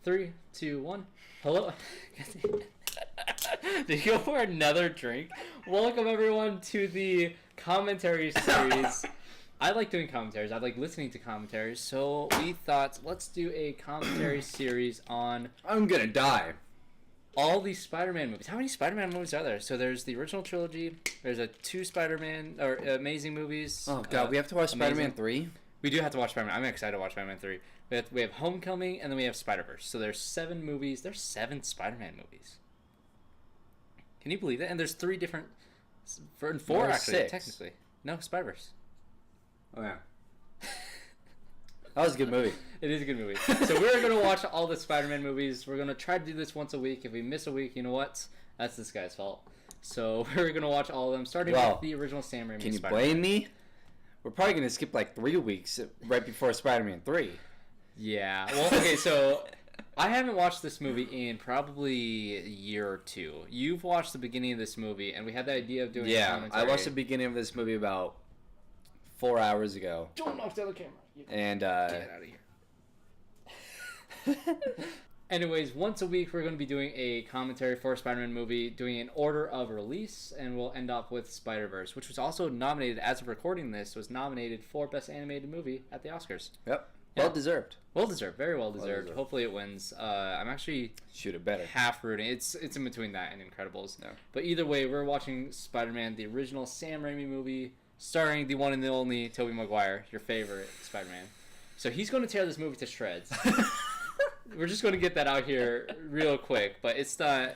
3, 2, 1. Hello. Did you go for another drink? Welcome everyone to the commentary series. I like doing commentaries. I like listening to commentaries. So we thought, let's do a commentary series on... I'm gonna die. All these Spider-Man movies. How many Spider-Man movies are there? So there's the original trilogy. There's two Spider-Man or Amazing movies. Oh god, we have to watch Spider-Man 3. We do have to watch Spider-Man. I'm excited to watch Spider-Man 3. We have Homecoming and then we have Spider-Verse. So there's 7 movies. There's 7 Spider-Man movies. Can you believe that? And there's 3 different, 4 actually 6. technically. No, Spider-Verse. Oh yeah. That was a good movie. It is a good movie. So we're going to watch all the Spider-Man movies. We're going to try to do this once a week. If we miss a week, you know what? That's this guy's fault. So we're going to watch all of them, starting with the original Sam Raimi Can you Spider-Man. blame me? We're probably going to skip like 3 weeks right before Spider-Man 3. Yeah. Well, okay, so I haven't watched this movie in probably a year or 2. You've watched the beginning of this movie, and we had the idea of doing a commentary. I watched the beginning of this movie about 4 hours ago. Don't knock down the camera. And, get out of here. Anyways, once a week we're going to be doing a commentary for a Spider-Man movie, doing an order of release, and we'll end up with Spider-Verse, which was also nominated, as of recording this, was nominated for Best Animated Movie at the Oscars. Yep. Yeah. Well deserved. Well deserved. Very well deserved. Hopefully it wins. I'm actually shoot it better. Half rooting. It's in between that and Incredibles. No. But either way, we're watching Spider-Man, the original Sam Raimi movie, starring the one and the only Toby Maguire, your favorite Spider-Man. So he's going to tear this movie to shreds. We're just going to get that out here real quick, but it's going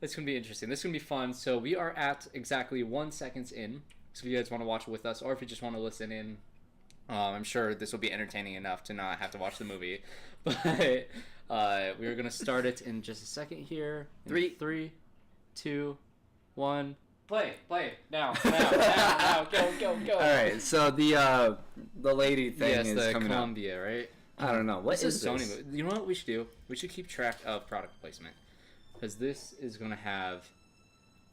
to be interesting. This is going to be fun. So we are at exactly 1 second in. So if you guys want to watch it with us, or if you just want to listen in, I'm sure this will be entertaining enough to not have to watch the movie. But we're going to start it in just a second here. 3, 2, 1. Play, now, go. All right, so the lady thing is the coming Columbia, up. Right? I don't know. What is Sony this? movie. You know what we should do? We should keep track of product placement, because this is going to have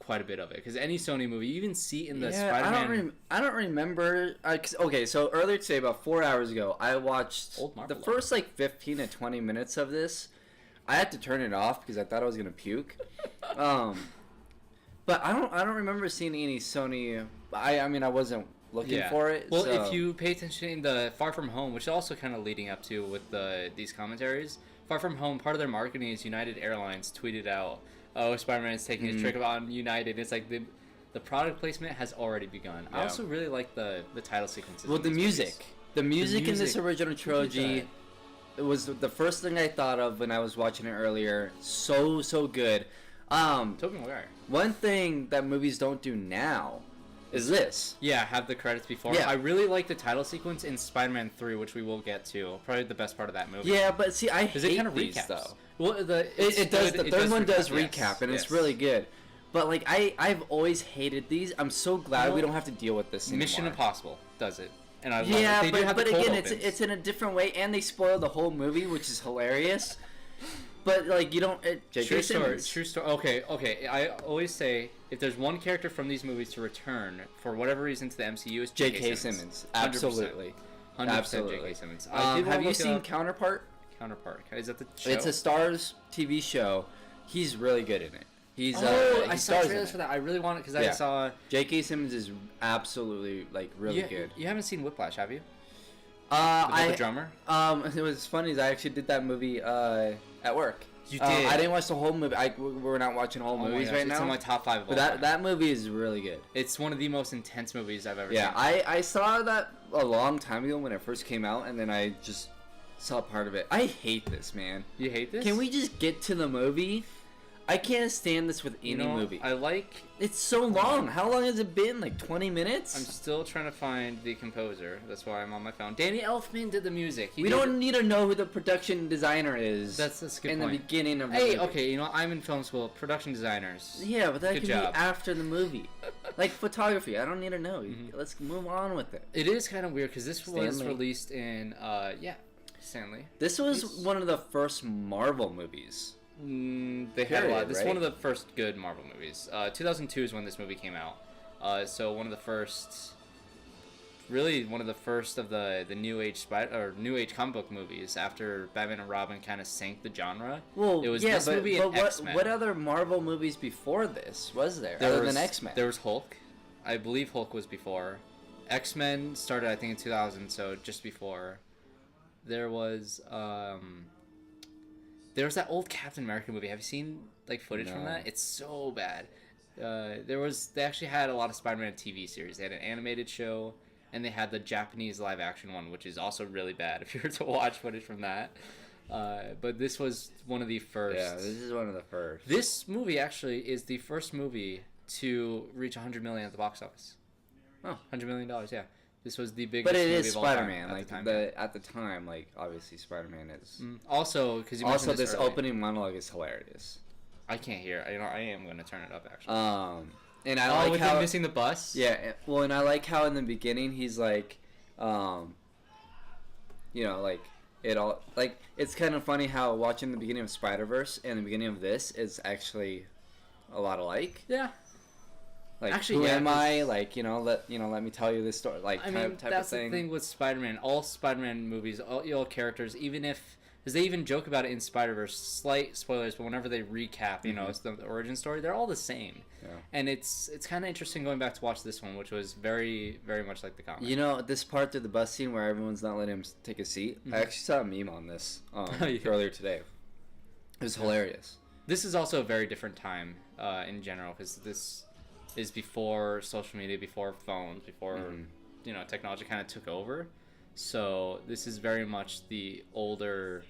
quite a bit of it. Because any Sony movie, you even see in the Spider-Man. I don't remember. Okay, so earlier today, about 4 hours ago, I watched the first like 15 to 20 minutes of this. I had to turn it off because I thought I was gonna puke. But I don't remember seeing any Sony. I mean I wasn't looking for it. Well, so. if you pay attention in the Far From Home, which is also kind of leading up to with these commentaries, Far From Home, part of their marketing is United Airlines tweeted out, "Oh, Spider-Man is taking his trick on United." It's like the product placement has already begun. Yeah. I also really like the title sequences. Well, the music in this original trilogy. It was the first thing I thought of when I was watching it earlier. So good. Toby Maguire. One thing that movies don't do now is this. Yeah, have the credits before. Yeah. I really like the title sequence in Spider-Man 3, which we will get to. Probably the best part of that movie. Yeah, but see, I hate it kind of these, recaps. though. Well, it does. The third one does recap, yes. and it's really good. But, like, I've always hated these. I'm so glad we don't have to deal with this anymore. Mission Impossible does it. And I love it. They but again, it's in a different way, and they spoil the whole movie, which is hilarious. But like you don't. True story. Okay. I always say if there's one character from these movies to return for whatever reason to the MCU, it's J.K. Simmons. Absolutely. 100% J.K. Simmons. Have you seen Counterpart? Is that the show? It's a Starz TV show. He's really good in it. I saw trailers for that. I really want it because I saw J.K. Simmons is absolutely like really good. You haven't seen Whiplash, have you? The drummer. It was funny. I actually did that movie at work. You did. I didn't watch the whole movie. We're not watching whole movies right now. It's in my top 5 of all time. That movie is really good. It's one of the most intense movies I've ever seen. Yeah, I saw that a long time ago when it first came out, and then I just saw part of it. I hate this, man. You hate this? Can we just get to the movie? I can't stand this with any movie. It's so long. How long has it been? Like 20 minutes? I'm still trying to find the composer. That's why I'm on my phone. Danny Elfman did the music. We don't need to know who the production designer is. That's a good point. In the beginning of the movie. Okay, I'm in film school. Production designers. Yeah, but that can be after the movie. Like photography. I don't need to know. Let's move on with it. It is kind of weird because this was released in, Stanley. This was one of the first Marvel movies. They had a lot. This is one of the first good Marvel movies. 2002 is when this movie came out. So one of the first really one of the first of the new age new age comic book movies after Batman and Robin kind of sank the genre. Well, it was yeah, this movie and X-Men. What other Marvel movies before this was there other than X-Men? There was Hulk. I believe Hulk was before. X-Men started, I think, in 2000, so just before. There was that old Captain America movie. Have you seen like footage from that? It's so bad. They actually had a lot of Spider-Man TV series. They had an animated show, and they had the Japanese live action one, which is also really bad if you were to watch footage from that. But this was one of the first. Yeah, this is one of the first. This movie actually is the first movie to reach 100 million at the box office. Oh, $100 million, yeah. This was the biggest. But it movie is of all time Spider-Man. At the time, obviously Spider-Man is. Also, because you mentioned this opening monologue is hilarious. I can't hear. I am going to turn it up actually. And I like with how him missing the bus. Yeah, well, and I like how in the beginning he's like, it's kind of funny how watching the beginning of Spider-Verse and the beginning of this is actually a lot alike. Yeah. Actually, who am I? Let me tell you this story. Type that's of thing. The thing with Spider-Man. All Spider-Man movies, all characters, even if, because they even joke about it in Spider-Verse, slight spoilers, but whenever they recap, it's the origin story, they're all the same. Yeah. And it's kind of interesting going back to watch this one, which was very, very much like the comic. This part through the bus scene where everyone's not letting him take a seat. I actually saw a meme on this earlier today. It was hilarious. This is also a very different time in general, because this is before social media, before phones, before technology kind of took over. So this is very much the older,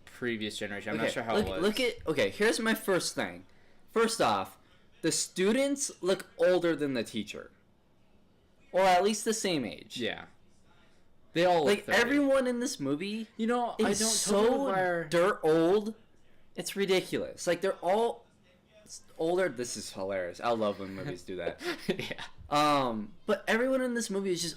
previous generation. I'm not sure how it was. Here's my first thing. First off, the students look older than the teacher, or at least the same age. Yeah, they all look 30. Everyone in this movie. Is so dirt old. It's ridiculous. They're all older. This is hilarious. I love when movies do that. Yeah. But everyone in this movie is just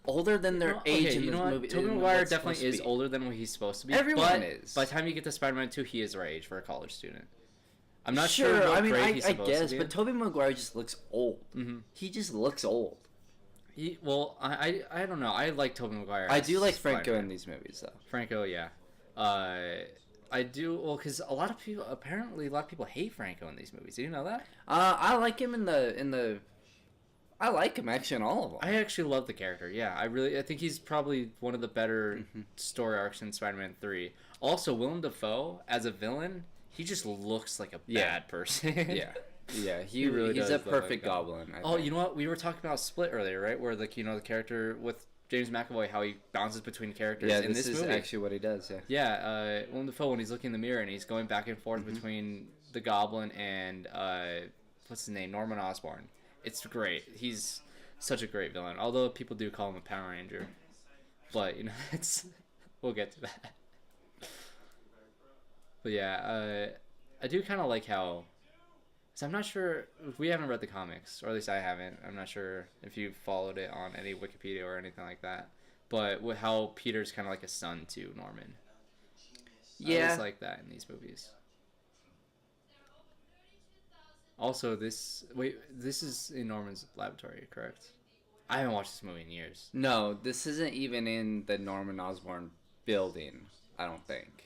older than their age in this movie. Toby Maguire definitely is older than what he's supposed to be. Everyone is. By the time you get to Spider-Man 2, he is our age for a college student. I'm not sure what grade he's supposed to be. But Toby Maguire just looks old. Mm-hmm. He just looks old. I don't know. I like Toby Maguire. I do like Franco in these movies, though. Franco, yeah. I do, because a lot of people hate Franco in these movies. Did you know that? I like him in the I like him actually in all of them. I actually love the character. Yeah, I think he's probably one of the better story arcs in Spider-Man 3. Also, Willem Dafoe as a villain, he just looks like a bad person. Yeah, he really he's a perfect Goblin. I think. You know what? We were talking about Split earlier, right? Where the character with James McAvoy, how he bounces between characters in this movie. Yeah, this is actually what he does, yeah. Yeah, Willem Dafoe, when he's looking in the mirror and he's going back and forth between the Goblin and, what's his name? Norman Osborn. It's great. He's such a great villain. Although people do call him a Power Ranger. But, we'll get to that. But yeah, I do kind of like how... So I'm not sure if we haven't read the comics, or at least I haven't. I'm not sure if you followed it on any Wikipedia or anything like that. But with how Peter's kind of like a son to Norman. Yeah. I always like that in these movies. Also, this is in Norman's laboratory, correct? I haven't watched this movie in years. No, this isn't even in the Norman Osborn building, I don't think.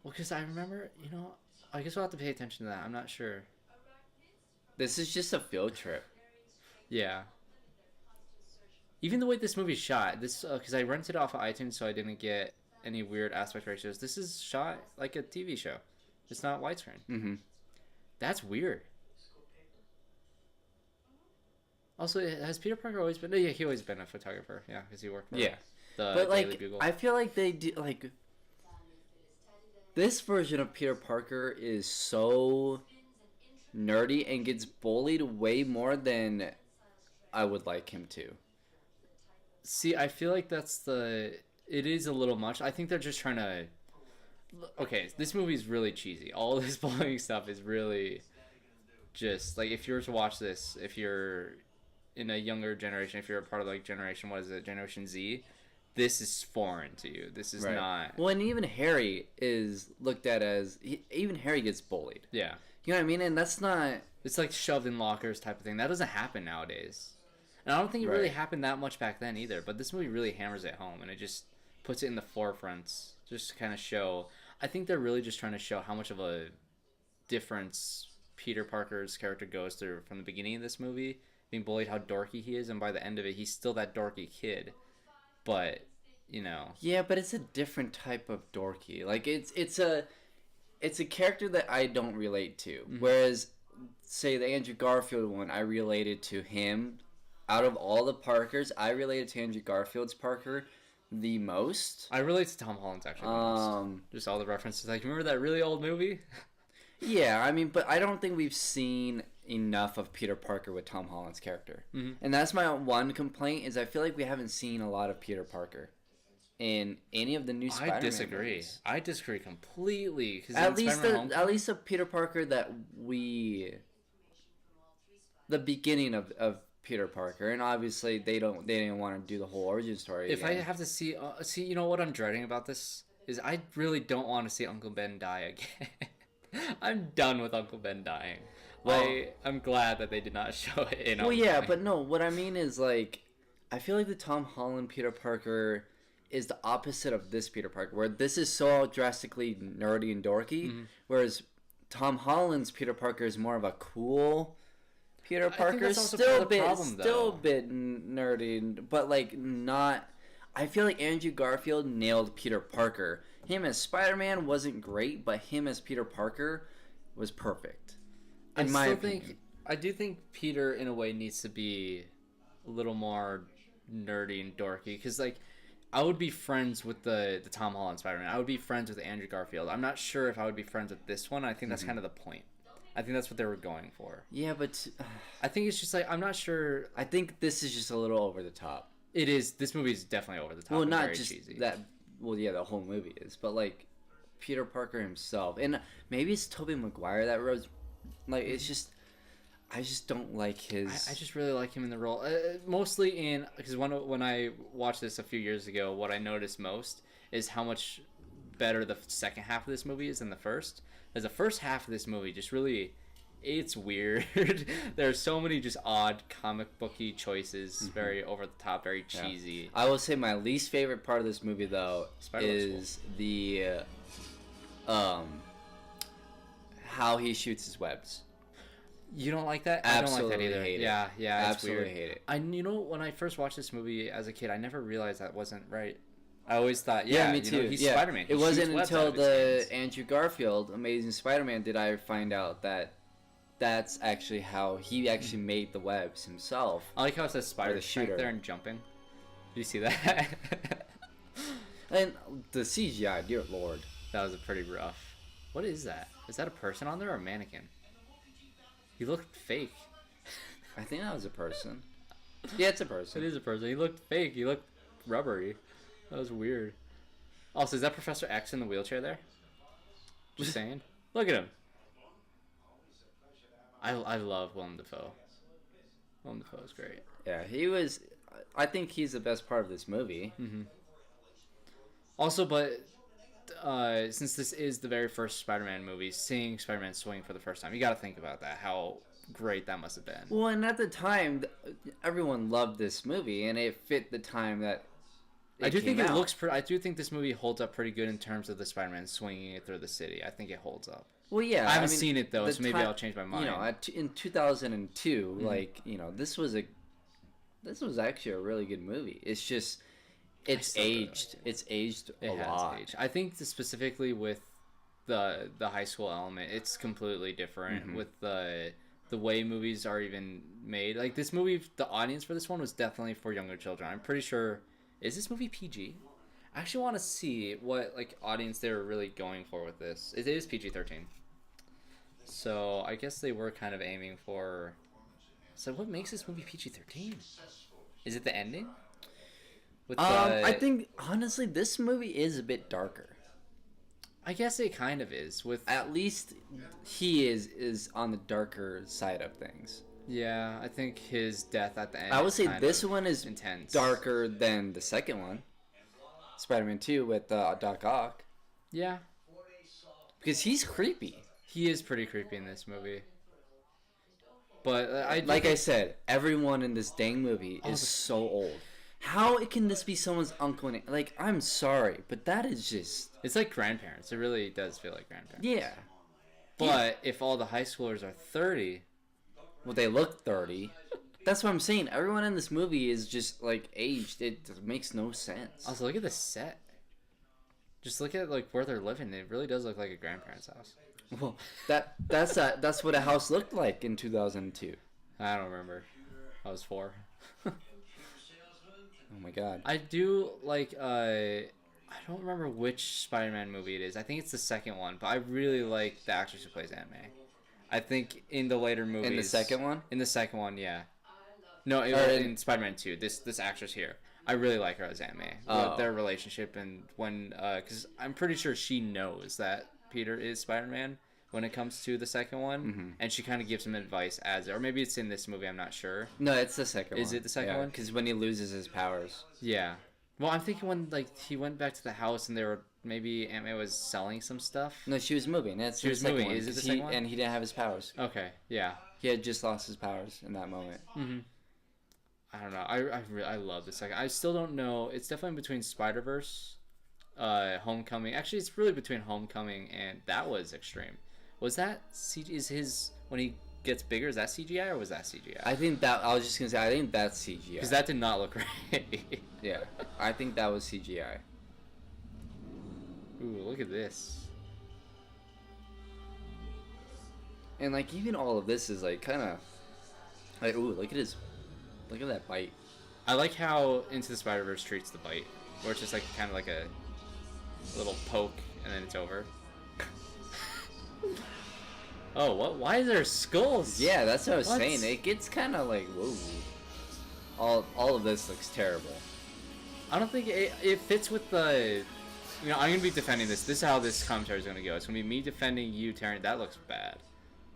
Well, because I remember, I guess we'll have to pay attention to that. I'm not sure. This is just a field trip. Yeah. Even the way this movie's shot, because I rented it off of iTunes, so I didn't get any weird aspect ratios. This is shot like a TV show. It's not widescreen. Mm-hmm. That's weird. Also, has Peter Parker always been? Yeah, he always been a photographer. Yeah, because he worked for the Daily Bugle. I feel like they do this version of Peter Parker is so nerdy and gets bullied way more than I would like him to. See, I feel like it is a little much. I think they're just trying to... Okay, this movie's really cheesy. All this bullying stuff is really just... if you were to watch this, if you're in a younger generation, if you're a part of, Generation Z, this is foreign to you. This is not... Well, and even Harry is looked at as... Even Harry gets bullied. Yeah. You know what I mean? And that's not... It's shoved in lockers type of thing. That doesn't happen nowadays. And I don't think it really happened that much back then either. But this movie really hammers it home, and it just puts it in the forefront just to kind of show. I think they're really just trying to show how much of a difference Peter Parker's character goes through from the beginning of this movie, being bullied, how dorky he is, and by the end of it, he's still that dorky kid. But, you know. Yeah, but it's a different type of dorky. Like, it's a character that I don't relate to. Mm-hmm. Whereas, say, the Andrew Garfield one, I related to him. Out of all the Parkers, I related to Andrew Garfield's Parker the most. I relate to Tom Holland's actually the most. Just all the references. Like, remember that really old movie? Yeah, I mean, but I don't think we've seen enough of Peter Parker with Tom Holland's character. Mm-hmm. And that's my one complaint, is I feel like we haven't seen a lot of Peter Parker in any of the new Spider-Man movies. I disagree completely. At least the Peter Parker that the beginning of Peter Parker, and obviously they didn't want to do the whole origin story. If again. I have to see, you know what I'm dreading about this is I really don't want to see Uncle Ben die again. I'm done with Uncle Ben dying. Well, I'm glad that they did not show it in. Well, yeah, but no, what I mean is, like, I feel like the Tom Holland Peter Parker is the opposite of this Peter Parker, where this is so drastically nerdy and dorky, whereas Tom Holland's Peter Parker is more of a cool Peter Parker, still a bit nerdy, but like not. I feel like Andrew Garfield nailed Peter Parker. Him as Spider-Man wasn't great, but him as Peter Parker was perfect. In my opinion. I do think Peter, in a way, needs to be a little more nerdy and dorky. Because, like, I would be friends with the Tom Holland Spider-Man. I would be friends with Andrew Garfield. I'm not sure if I would be friends with this one. I think that's kind of the point. I think that's what they were going for. Yeah, but I think it's just like, I'm not sure. I think this is just a little over the top. It is. This movie is definitely over the top. Well, not very just cheesy. that. Well, yeah, the whole movie is, but like Peter Parker himself, and maybe it's Toby Maguire that rose. Like, it's just, I just don't like his. I just really like him in the role, mostly in because when I watched this a few years ago, what I noticed most is how much better the second half of this movie is than the first. As the first half of this movie just really, it's weird. There are so many just odd comic booky choices, very over the top, very cheesy. Yeah. I will say my least favorite part of this movie though is the how he shoots his webs. You don't like that? Absolutely I don't like that either. Hate it. Yeah, it's absolutely weird. Hate it. You know, when I first watched this movie as a kid, I never realized that wasn't right. I always thought, me too. You know, he's Spider-Man. It wasn't until the Andrew Garfield Amazing Spider-Man did I find out that that's actually how he actually made the webs himself. I like how it says Spider shooter there and jumping. Did you see that? And the CGI, dear lord, that was a pretty rough. What is that? Is that a person on there or a mannequin? He looked fake. I think that was a person. Yeah, it's a person. It is a person. He looked fake. He looked rubbery. That was weird. Also, is that Professor X in the wheelchair there? Just saying. Look at him. I love Willem Dafoe. Willem Dafoe is great. Yeah, he was. I think he's the best part of this movie. Mm-hmm. Also, but since this is the very first Spider-Man movie, seeing Spider-Man swing for the first time, you got to think about that. How great that must have been. Well, and at the time, everyone loved this movie, and it fit the time that. I do think it looks. I do think this movie holds up pretty good in terms of the Spider-Man swinging it through the city. I think it holds up. Well, yeah, I haven't seen it though, so maybe I'll change my mind. You know, in 2002, like, you know, this was actually a really good movie. It's just, it's aged a lot. I think specifically with the high school element, it's completely different with the way movies are even made. Like this movie, the audience for this one was definitely for younger children. I'm pretty sure. Is this movie PG? I actually want to see what like audience they were really going for with this. It is PG-13. So I guess they were kind of aiming for. So what makes this movie PG-13? Is it the ending? I think honestly this movie is a bit darker. I guess it kind of is. With at least he is on the darker side of things. Yeah, I think his death at the end. I would say this one is intense, darker than the second one, Spider-Man 2 with Doc Ock. Yeah, because he's creepy. He is pretty creepy in this movie. But I said, everyone in this dang movie is so old. How can this be someone's uncle? Like, I'm sorry, but that is just... It's like grandparents. It really does feel like grandparents. Yeah. But if all the high schoolers are 30... Well, they look 30. That's what I'm saying. Everyone in this movie is just, like, aged. It makes no sense. Also, look at the set. Just look at, like, where they're living. It really does look like a grandparent's house. Well, that's what a house looked like in 2002. I don't remember. I was 4. Oh my god. I do like I don't remember which Spider-Man movie it is. I think it's the second one, but I really like the actress who plays Aunt May. I think in the later movies. In the second one? In the second one, yeah. No, in Spider-Man 2, this actress here. I really like her as Aunt May. Their relationship and when cuz I'm pretty sure she knows that Peter is Spider-Man when it comes to the second one, and she kind of gives him advice or maybe it's in this movie, I'm not sure. No, it's the second one. Is it the second one? Because when he loses his powers. Yeah. Well, I'm thinking when he went back to the house and maybe Aunt May was selling some stuff. No, she was moving. She was moving. Is it the second one? And he didn't have his powers. Okay, yeah. He had just lost his powers in that moment. Mm-hmm. I don't know. I love the second. I still don't know. It's definitely between Spider-Verse, Homecoming. Actually, it's really between Homecoming and that was extreme. Was that CG? Is his when he gets bigger? Is that CGI or was that CGI? I think that's CGI. Because that did not look right. Yeah, I think that was CGI. Ooh, look at this. And like even all of this is like kind of like ooh, look at that bite. I like how Into the Spider-Verse treats the bite, where it's just like kind of like a little poke and then it's over. Oh, what? Why is there skulls? Yeah, that's what I was saying. It gets kind of like, whoa. All of this looks terrible. I don't think it fits with the... You know, I'm going to be defending this. This is how this commentary is going to go. It's going to be me defending you, Terran. That looks bad.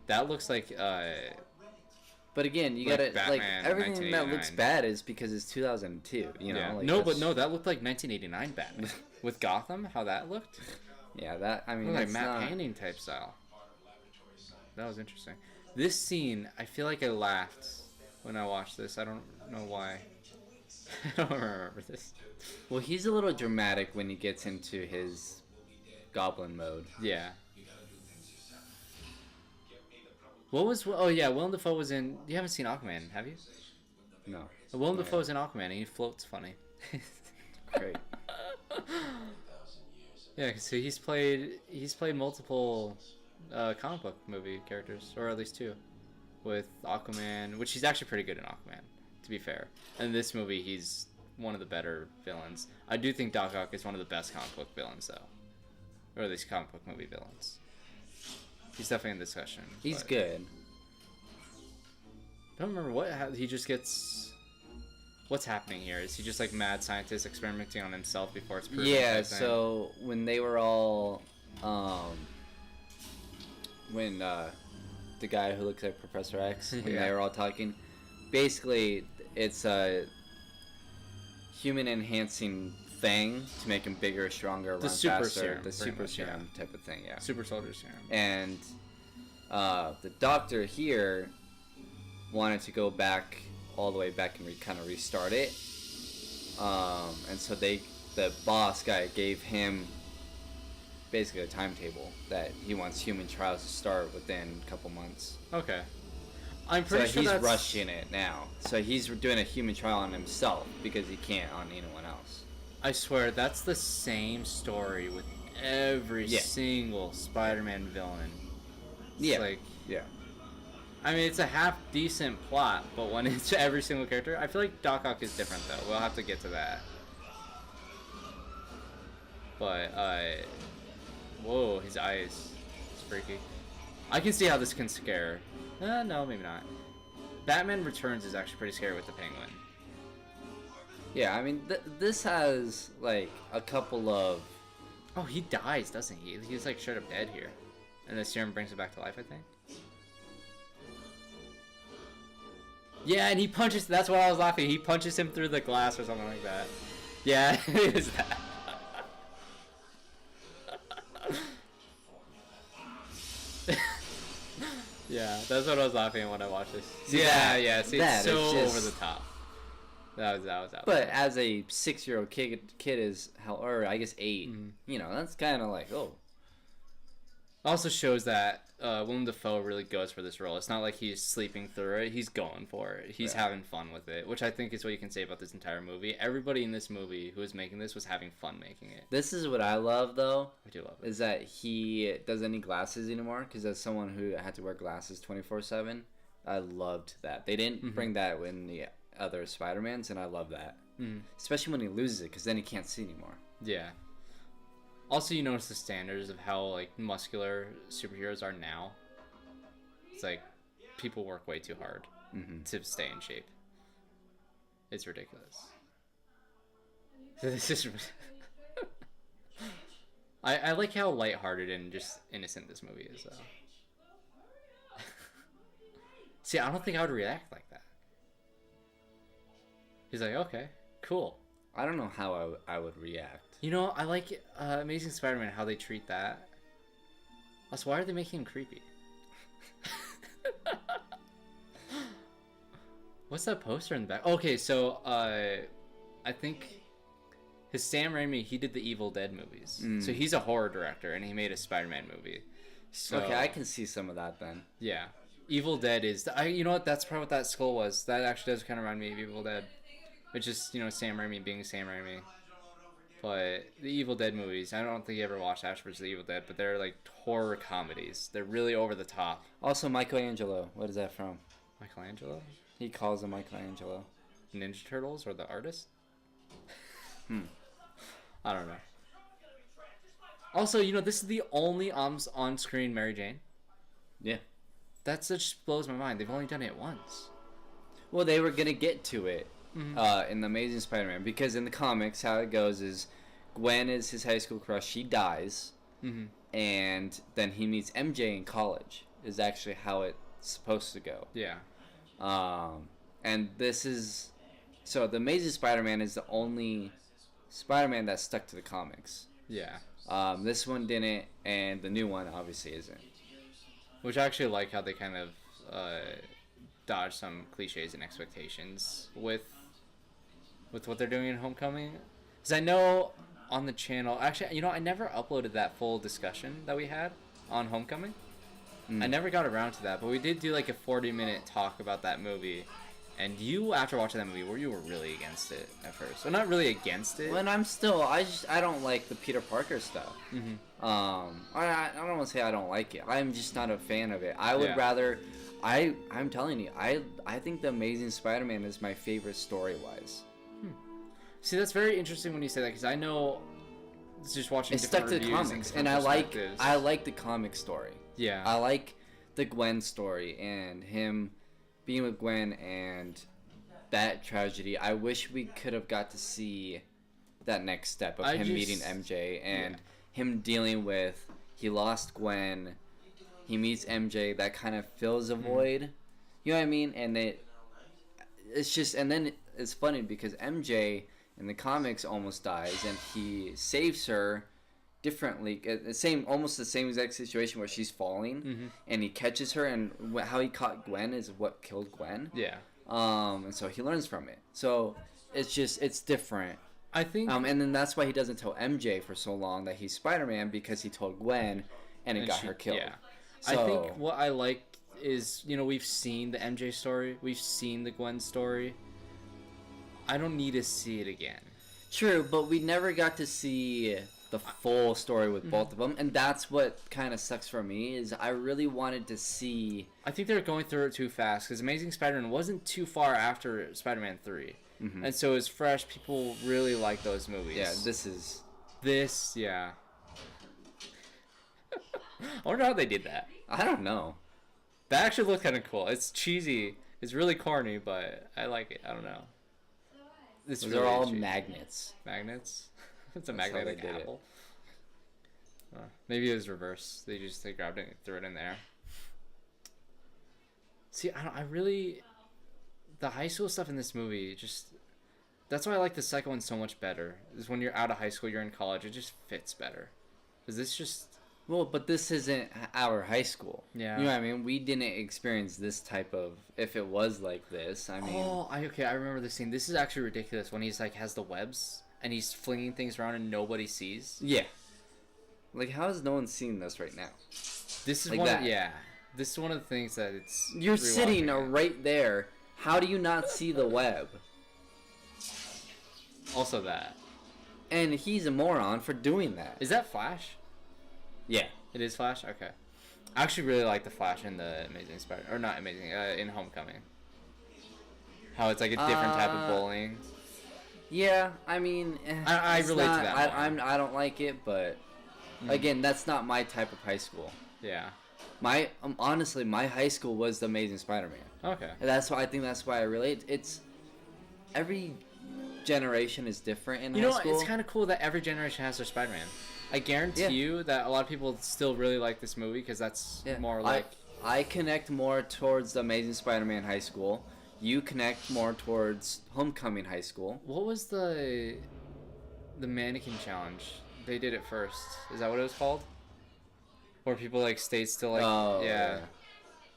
That looks like... But again, you gotta... Like, everything that looks bad is because it's 2002, you know? Yeah. Like, no, but no, that looked like 1989 Batman. With Gotham, how that looked. Yeah, that... I mean, like matte painting type style. That was interesting. This scene, I feel like I laughed when I watched this. I don't know why. I don't remember this. Well, he's a little dramatic when he gets into his Goblin mode. Yeah. What was... Oh, yeah, Willem Dafoe was in... You haven't seen Aquaman, have you? No. Willem Dafoe's in Aquaman, and he floats funny. Great. Yeah, so he's played multiple... comic book movie characters, or at least 2, with Aquaman, which he's actually pretty good in Aquaman, to be fair. And in this movie, he's one of the better villains. I do think Doc Ock is one of the best comic book villains, though, or at least comic book movie villains. He's definitely in discussion. He's good. I don't remember he just gets. What's happening here? Is he just like mad scientist experimenting on himself before it's proven? Yeah. So when they were all. When the guy who looks like Professor X, when they were all talking, basically it's a human enhancing thing to make him bigger, stronger, run faster. Serum, the super serum type of thing, yeah. Super soldier serum. And the doctor here wanted to go back all the way back and kind of restart it. And so the boss guy gave him basically a timetable that he wants human trials to start within a couple months. Okay. I'm pretty sure he's rushing it now. So he's doing a human trial on himself because he can't on anyone else. I swear, that's the same story with every single Spider-Man villain. It's yeah. I mean, it's a half-decent plot, but when it's every single character... I feel like Doc Ock is different, though. We'll have to get to that. But, whoa, his eyes. It's freaky. I can see how this can scare. No, maybe not. Batman Returns is actually pretty scary with the Penguin. Yeah, I mean, this has, like, a couple of... Oh, he dies, doesn't he? He's, like, straight up dead here. And the serum brings him back to life, I think. Yeah, and he punches... That's why I was laughing. He punches him through the glass or something like that. Yeah, it is that. Yeah, Yeah, that's what I was laughing at when I watched this. See, Yeah. See, it's that so is just... over the top. That was out. But as a 6-year-old kid is or I guess 8, Mm-hmm. you know, that's kind of like, oh. Also shows that Willem Dafoe really goes for this role. It's not like he's sleeping through it. He's going for it. He's having fun with it, which I think is what you can say about this entire movie. Everybody in this movie who was making this was having fun making it. This is what I love, though. I do love it. Is that he doesn't need glasses anymore, because as someone who had to wear glasses 24/7, I loved that. They didn't bring that in the other Spider-Mans, and I love that. Especially when he loses it, because then he can't see anymore. Yeah. Also, you notice the standards of how like muscular superheroes are now. It's like people work way too hard to stay in shape. It's ridiculous. This is. I like how lighthearted and just innocent this movie is, though. See, I don't think I would react like that. He's like, okay, cool. I don't know how I would react. You know, I like Amazing Spider-Man, how they treat that. Also, why are they making him creepy? What's that poster in the back? Okay, so I think his Sam Raimi, he did the Evil Dead movies. So he's a horror director, and he made a Spider-Man movie. So, okay, I can see some of that then. Yeah. Evil Dead is... you know what? That's probably what that skull was. That actually does kind of remind me of Evil Dead. It's just, you know, Sam Raimi being Sam Raimi. But the Evil Dead movies, I don't think you ever watched Ash vs. the Evil Dead, but they're like horror comedies. They're really over the top. Also, Michelangelo. What is that from? Michelangelo? He calls him Michelangelo. Ninja Turtles or the artist? I don't know. Also, you know, this is the only on-screen Mary Jane. Yeah. That just blows my mind. They've only done it once. Well, they were going to get to it. In the Amazing Spider-Man, because in the comics how it goes is Gwen is his high school crush, she dies, and then he meets MJ in college is actually how it's supposed to go. And this is so the Amazing Spider-Man is the only Spider-Man that stuck to the comics. This one didn't, and the new one obviously isn't, which I actually like how they kind of dodge some cliches and expectations with what they're doing in Homecoming. Because I know on the channel... Actually, you know, I never uploaded that full discussion that we had on Homecoming. I never got around to that, but we did do like a 40-minute talk about that movie. And you, after watching that movie, you were really against it at first. Well, not really against it. When I'm still... I don't like the Peter Parker stuff. I don't want to say I don't like it. I'm just not a fan of it. I would rather... I'm telling you, I think The Amazing Spider-Man is my favorite story-wise. See, that's very interesting when you say that, because I know just watching it's stuck to the comics, and I like the comic story. Yeah. I like the Gwen story and him being with Gwen and that tragedy. I wish we could have got to see that next step of him meeting MJ and him dealing with he lost Gwen. He meets MJ, that kind of fills a void. You know what I mean? And it's just, and then it's funny because MJ in the comics almost dies, and he saves her differently. Almost the same exact situation where she's falling, and he catches her, and how he caught Gwen is what killed Gwen. And so he learns from it. So it's different. I think, and then that's why he doesn't tell MJ for so long that he's Spider-Man, because he told Gwen, and it got her killed. Yeah. So, I think what I like is, you know, we've seen the MJ story, we've seen the Gwen story. I don't need to see it again. True, but we never got to see the full story with both of them, and that's what kind of sucks for me, is I really wanted to see... I think they're going through it too fast, because Amazing Spider-Man wasn't too far after Spider-Man 3. And so it's fresh, people really like those movies. Yeah, yeah. I wonder how they did that. I don't know. That actually looked kind of cool. It's cheesy. It's really corny, but I like it. I don't know. Those are all magnets. Magnets? It's a magnetic apple. Maybe it was reverse. They grabbed it and threw it in there. See, I really... The high school stuff in this movie, that's why I like the second one so much better. Is when you're out of high school, you're in college, it just fits better. Because this just... Well, but this isn't our high school. Yeah. You know what I mean? We didn't experience this type of... If it was like this, I mean... Oh, okay, I remember this scene. This is actually ridiculous when he's, like, has the webs and he's flinging things around and nobody sees. Yeah. Like, how has no one seen this right now? This is like one that. Yeah. This is one of the things that it's... You're sitting right there. How do you not see the web? Also that. And he's a moron for doing that. Is that Flash? Yeah. It is Flash? Okay. I actually really like the Flash in the Amazing Spider... Or not Amazing, in Homecoming. How it's like a different type of bullying. Yeah, I mean... I relate to that more. I don't like it, but... Again, that's not my type of high school. Yeah. Honestly, my high school was the Amazing Spider-Man. Okay. And I think that's why I relate. It's... Every generation is different in high school. You know, it's kind of cool that every generation has their Spider-Man. I guarantee you that a lot of people still really like this movie because that's more like... I connect more towards the Amazing Spider-Man high school. You connect more towards Homecoming high school. What was the mannequin challenge? They did it first. Is that what it was called? Where people like stayed still like... Oh, yeah.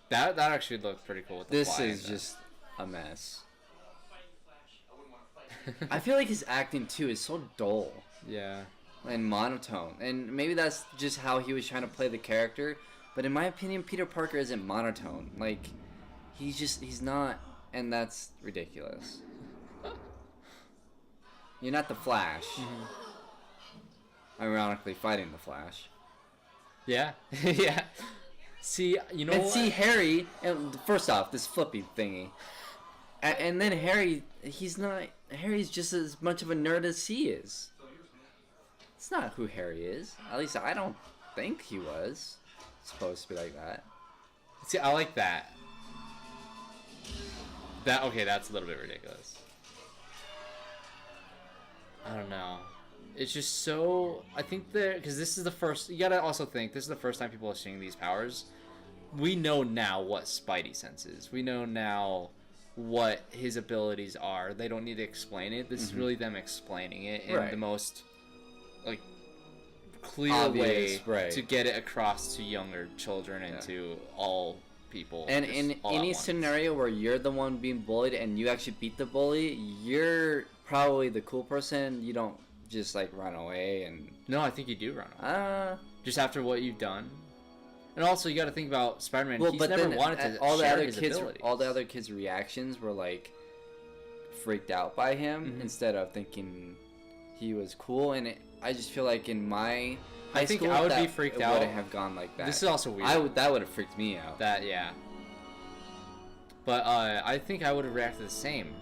That actually looked pretty cool with the This fly is and just a mess. I feel like his acting too is so dull. Yeah. And monotone. And maybe that's just how he was trying to play the character. But in my opinion, Peter Parker isn't monotone. Like, he's not, and that's ridiculous. You're not the Flash. Ironically fighting the Flash. Yeah. Yeah. See, you know and what? see Harry, and first off, this flippy thingy. And then Harry's just as much of a nerd as he is. It's not who Harry is. At least I don't think he was supposed to be like that. See, I like that. Okay, that's a little bit ridiculous. I don't know. It's just so... I think that... Because this is the first... You gotta also think, this is the first time people are seeing these powers. We know now what Spidey sense is. We know now what his abilities are. They don't need to explain it. This is really them explaining it in the most... like clear obvious way to get it across to younger children and to all people. And in any scenario where you're the one being bullied and you actually beat the bully, you're probably the cool person. You don't just like run away and... No, I think you do run away. Just after what you've done. And also you got to think about Spider-Man. Well, he's but never then wanted to all the share other his kids, abilities. all the other kids' reactions were like freaked out by him instead of thinking he was cool. And I just feel like in my high school, I would be freaked out. It wouldn't have gone like that. This is also weird. That would have freaked me out. But I think I would have reacted the same,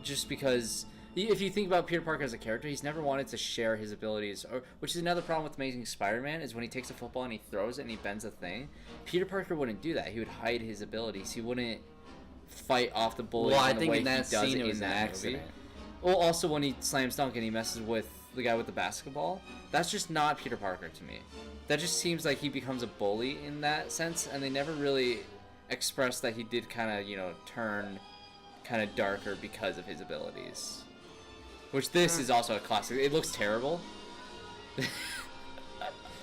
just because if you think about Peter Parker as a character, he's never wanted to share his abilities, which is another problem with Amazing Spider-Man, is when he takes a football and he throws it and he bends a thing. Peter Parker wouldn't do that. He would hide his abilities. He wouldn't fight off the bully in the way he does it in that movie. Well, also when he slams dunk and he messes with the guy with the basketball, that's just not Peter Parker to me. That just seems like he becomes a bully in that sense, and they never really expressed that he did kind of, turn kind of darker because of his abilities. Which this is also a classic. It looks terrible.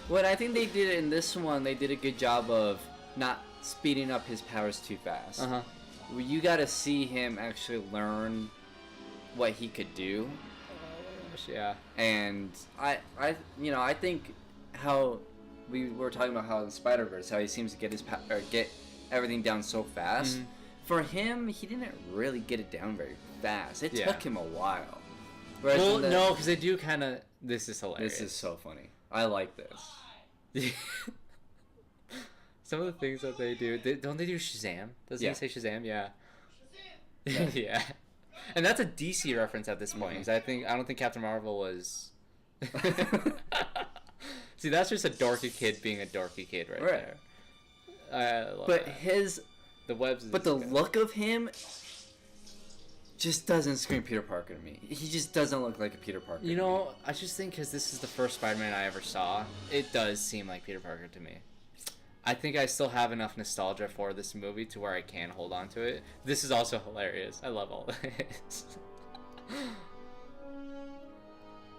What I think they did in this one, they did a good job of not speeding up his powers too fast. You got to see him actually learn what he could do. Yeah. And I think how we were talking about how in Spider-Verse, how he seems to get everything down so fast. For him, he didn't really get it down very fast. It took him a while. Whereas no, because they do kind of... This is hilarious. This is so funny. I like this. Some of the things that they do... don't they do Shazam? Doesn't he say Shazam? Yeah. Yeah. And that's a DC reference at this point. 'Cause I don't think Captain Marvel was... See, that's just a dorky kid being a dorky kid right there. I love but that. The webs... But the look of him... just doesn't scream Peter Parker to me. He just doesn't look like a Peter Parker. I just think because this is the first Spider-Man I ever saw, it does seem like Peter Parker to me. I think I still have enough nostalgia for this movie to where I can hold on to it. This is also hilarious. I love all this.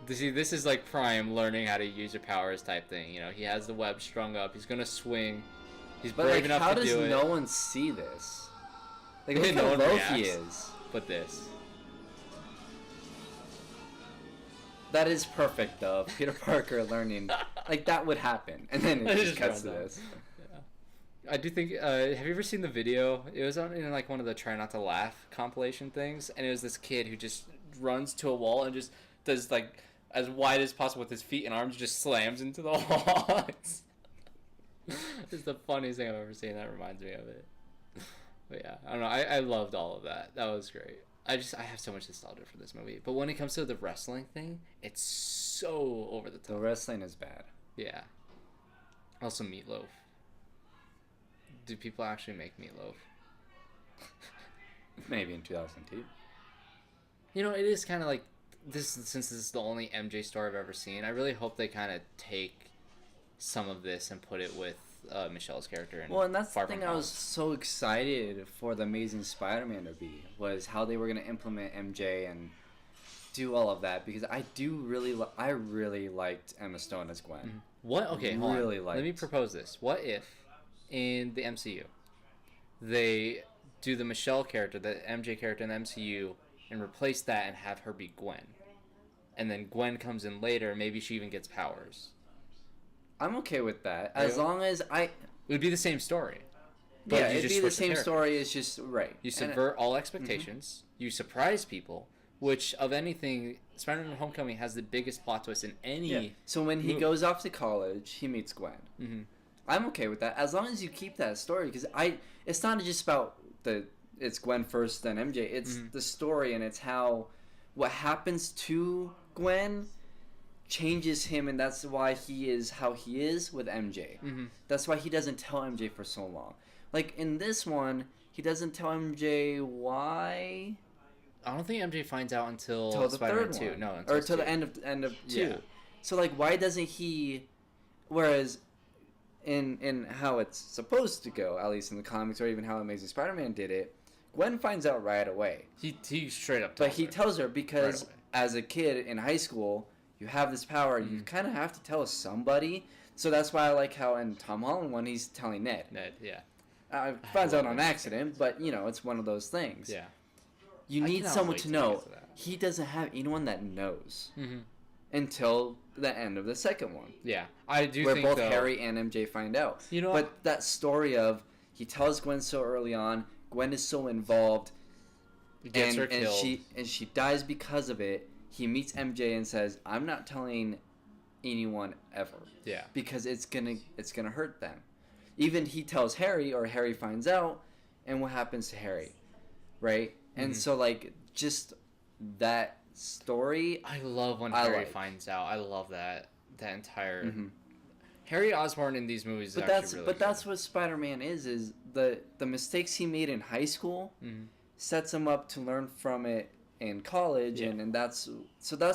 See, this is like prime learning how to use your powers type thing. You know, he has the web strung up. He's gonna swing. He's brave enough to do it. How does no one see this? Like, look No how one low reacts. he is. But this. That is perfect, though. Peter Parker learning. Like, that would happen. And then it just cuts to this. Yeah. I do think... have you ever seen the video? It was in, like, one of the Try Not to Laugh compilation things. And it was this kid who just runs to a wall and just does, like, as wide as possible with his feet and arms, just slams into the wall. It's the funniest thing I've ever seen. That reminds me of it. But yeah, I don't know. I loved all of that. That was great. I have so much nostalgia for this movie. But when it comes to the wrestling thing, it's so over the top. The wrestling is bad. Yeah. Also, meatloaf. Do people actually make meatloaf? Maybe in 2002. You know, it is kind of like this. Since this is the only MJ story I've ever seen, I really hope they kind of take some of this and put it with Michelle's character. And that's the thing I was so excited for the Amazing Spider-Man to be, was how they were going to implement MJ and do all of that, because I really liked Emma Stone as Gwen. Mm-hmm. What? Okay, hold on. Let me propose this. What if in the MCU they do the Michelle character, the MJ character in the MCU, and replace that and have her be Gwen, and then Gwen comes in later, maybe she even gets powers. I'm okay with that, as long as it would be the same story. But yeah, it'd be the same story. It's just right. You subvert all expectations. Mm-hmm. You surprise people. Which of anything, Spider-Man: Homecoming has the biggest plot twist in any. Yeah. So when he goes off to college, he meets Gwen. Mm-hmm. I'm okay with that, as long as you keep that story, because it's not just about it's Gwen first then MJ. It's the story, and it's how what happens to Gwen changes him, and that's why he is how he is with MJ. Mm-hmm. That's why he doesn't tell MJ for so long. Like in this one, he doesn't tell MJ why. I don't think MJ finds out until the Spider-Man third 2. one. No, or till the end of 2. Yeah. So like, why doesn't he? Whereas in how it's supposed to go, at least in the comics, or even how Amazing Spider-Man did it, Gwen finds out right away. He straight up. But he tells her because as a kid in high school, you have this power. You kind of have to tell somebody. So that's why I like how in Tom Holland one he's telling Ned. Yeah. Finds out on accident, but you know it's one of those things. Yeah. You need someone to know. He doesn't have anyone that knows until the end of the second one. Yeah, I do. Where think both Harry and MJ find out. You know, but that story of he tells Gwen so early on. Gwen is so involved, gets her killed, and she dies because of it. He meets MJ and says, "I'm not telling anyone ever." Yeah, because it's gonna hurt them. Even he tells Harry, or Harry finds out, and what happens to Harry, right? And so like just that story. I love when Harry finds out. I love that entire Harry Osborn in these movies. That's what Spider-Man is the mistakes he made in high school sets him up to learn from it in college, and that's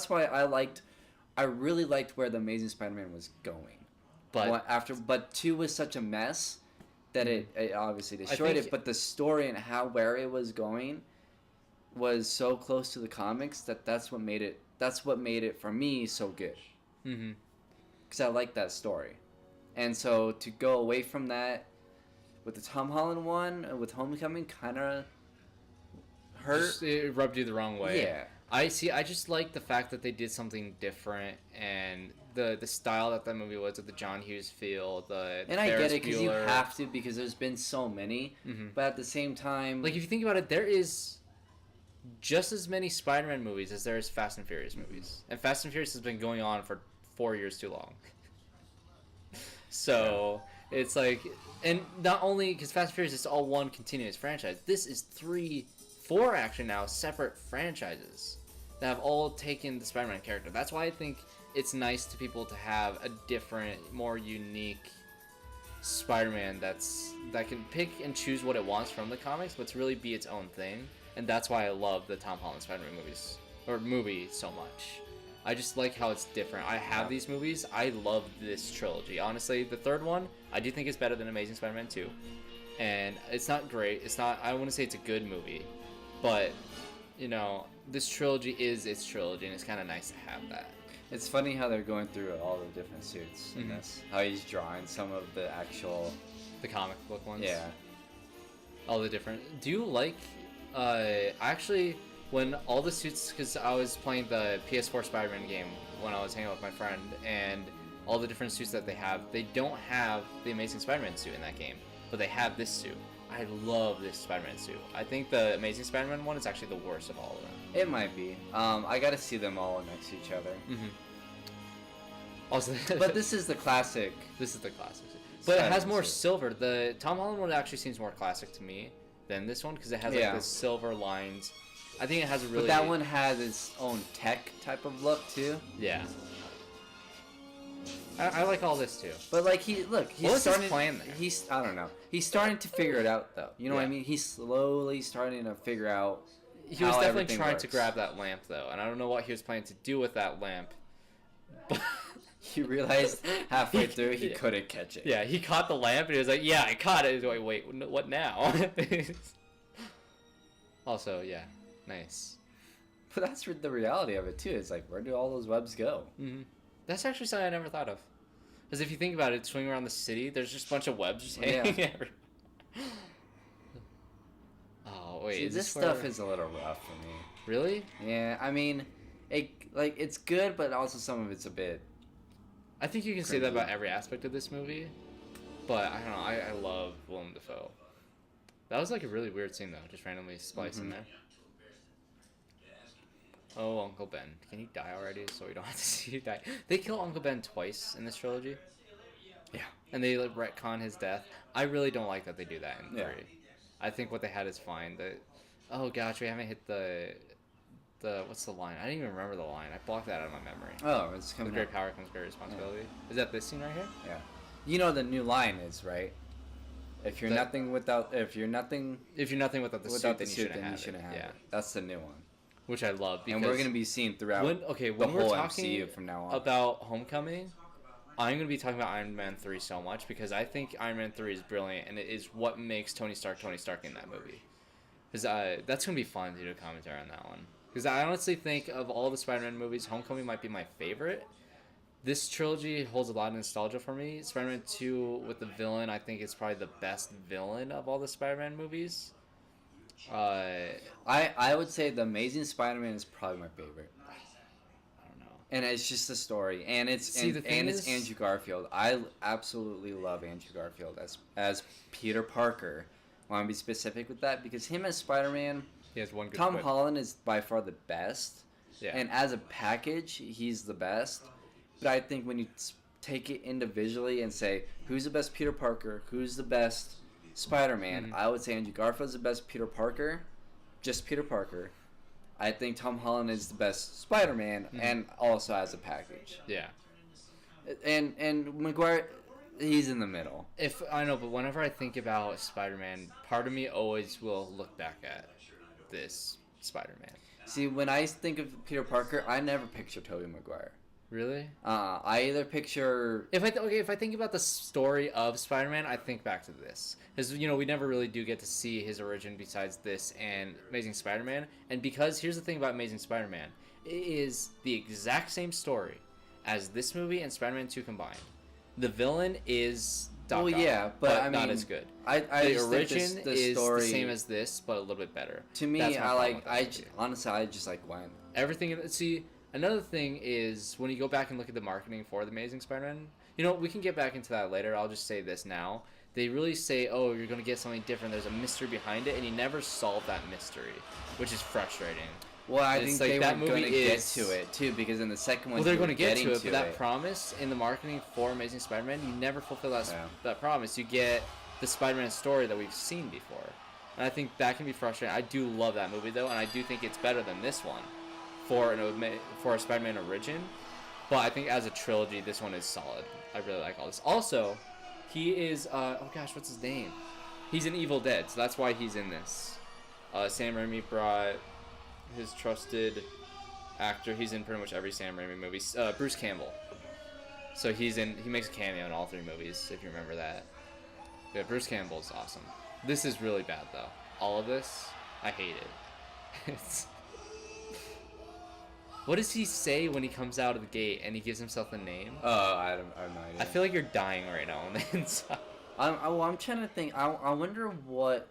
why I really liked where the Amazing Spider-Man was going. But 2 was such a mess that it obviously destroyed it. But the story and where it was going was so close to the comics that's what made it for me so good. Because I like that story, and so to go away from that with the Tom Holland one with Homecoming kind of hurt. It rubbed you the wrong way. Yeah. I just like the fact that they did something different, and the style that movie was with the John Hughes feel, and I get it because you have to, because there's been so many, but at the same time, like if you think about it, there is just as many Spider-Man movies as there is Fast and Furious movies, and Fast and Furious has been going on for 4 years too long. So it's like, and not only because Fast and Furious is all one continuous franchise, this is 4 actually now separate franchises that have all taken the Spider-Man character. That's why I think it's nice to people to have a different, more unique Spider-Man that can pick and choose what it wants from the comics, but to really be its own thing. And that's why I love the Tom Holland Spider-Man movie so much. I just like how it's different. I have these movies. I love this trilogy. Honestly, the third one, I do think is better than Amazing Spider-Man 2. And it's not great. I wouldn't say it's a good movie. But, you know, this trilogy is its trilogy, and it's kind of nice to have that. It's funny how they're going through all the different suits in this. How he's drawing some of the actual... The comic book ones? Yeah. All the different... Do you like... actually, when all the suits... Because I was playing the PS4 Spider-Man game when I was hanging out with my friend, and all the different suits that they have, they don't have the Amazing Spider-Man suit in that game, but they have this suit. I love this Spider-Man suit. I think the Amazing Spider-Man one is actually the worst of all of them. It might be. I gotta see them all next to each other. Also, but this is the classic. This is the classic. But it has more silver. The Tom Holland one actually seems more classic to me than this one because it has like the silver lines. I think it has a really. But that one has its own tech type of look too. Yeah. I like all this too. But like he's starting his plan there? I don't know. He's starting to figure it out though. You know what I mean? He's slowly starting to figure out. He was definitely trying to grab that lamp though, and I don't know what he was planning to do with that lamp. But he realized halfway through he couldn't catch it. Yeah, he caught the lamp and he was like, "Yeah, I caught it." He's like, "Wait, what now?" Also, yeah, nice. But that's the reality of it too. It's like, where do all those webs go? That's actually something I never thought of. Because if you think about it, swinging around the city, there's just a bunch of webs just hanging everywhere. Oh, wait. See, this stuff is a little rough for me. Really? Yeah, I mean, it's good, but also some of it's a bit... I think you can say that about every aspect of this movie. But, I don't know, I love Willem Dafoe. That was like a really weird scene, though, just randomly spliced in there. Oh, Uncle Ben. Can he die already so we don't have to see you die? They kill Uncle Ben twice in this trilogy. Yeah. And they like retcon his death. I really don't like that they do that in 3. Yeah. I think what they had is fine. Oh gosh, we haven't hit the what's the line? I didn't even remember the line. I blocked that out of my memory. Oh, it's coming. With great power comes great responsibility. Yeah. Is that this scene right here? Yeah. You know the new line is, right? If you're nothing without the suit, then you shouldn't have it. That's the new one. Which I love because and we're gonna be seeing throughout when the we're whole talking MCU from now on. About Homecoming, I'm gonna be talking about Iron Man 3 so much because I think Iron Man 3 is brilliant and it is what makes Tony Stark in that movie. Because that's gonna be fun to do a commentary on that one. Because I honestly think of all the Spider-Man movies, Homecoming might be my favorite. This trilogy holds a lot of nostalgia for me. Spider-Man 2 with the villain, I think is probably the best villain of all the Spider-Man movies. I would say the Amazing Spider-Man is probably my favorite. I don't know. And it's just the story, and it's it's Andrew Garfield. I absolutely love Andrew Garfield as Peter Parker. I want to be specific with that because him as Spider-Man, he has one good Tom Holland is by far the best. Yeah. And as a package, he's the best. But I think when you take it individually and say who's the best Peter Parker, who's the best Spider-Man, I would say Andrew Garfield's the best Peter Parker, just Peter Parker. I think Tom Holland is the best Spider-Man, and also as a package. Yeah. And Maguire, he's in the middle. I know, but whenever I think about Spider-Man, part of me always will look back at this Spider-Man. See, when I think of Peter Parker, I never picture Toby Maguire. Really? I either picture... If I think about the story of Spider-Man, I think back to this. Because, we never really do get to see his origin besides this and Amazing Spider-Man. And because, here's the thing about Amazing Spider-Man. It is the exact same story as this movie and Spider-Man 2 combined. The villain is Doc Ock, yeah, but I mean, not as good. The origin is the same as this, but a little bit better. To me, honestly, I just like Gwen. Everything... See... Another thing is, when you go back and look at the marketing for The Amazing Spider-Man, we can get back into that later. I'll just say this now. They really say, oh, you're going to get something different. There's a mystery behind it, and you never solve that mystery, which is frustrating. Well, I think they were going to get to it, too, because in the second one, they're going to get to it, but that promise in the marketing for Amazing Spider-Man, you never fulfill that promise. You get the Spider-Man story that we've seen before. And I think that can be frustrating. I do love that movie, though, and I do think it's better than this one. For a Spider-Man origin, but I think as a trilogy, this one is solid. I really like all this. Also, he is what's his name? He's in Evil Dead, so that's why he's in this. Sam Raimi brought his trusted actor. He's in pretty much every Sam Raimi movie. Bruce Campbell. So he makes a cameo in all 3 movies, if you remember that. Yeah, Bruce Campbell's awesome. This is really bad though. All of this, I hate it. What does he say when he comes out of the gate and he gives himself a name? Oh, I have no idea. I feel like you're dying right now on the inside. I'm trying to think. I wonder what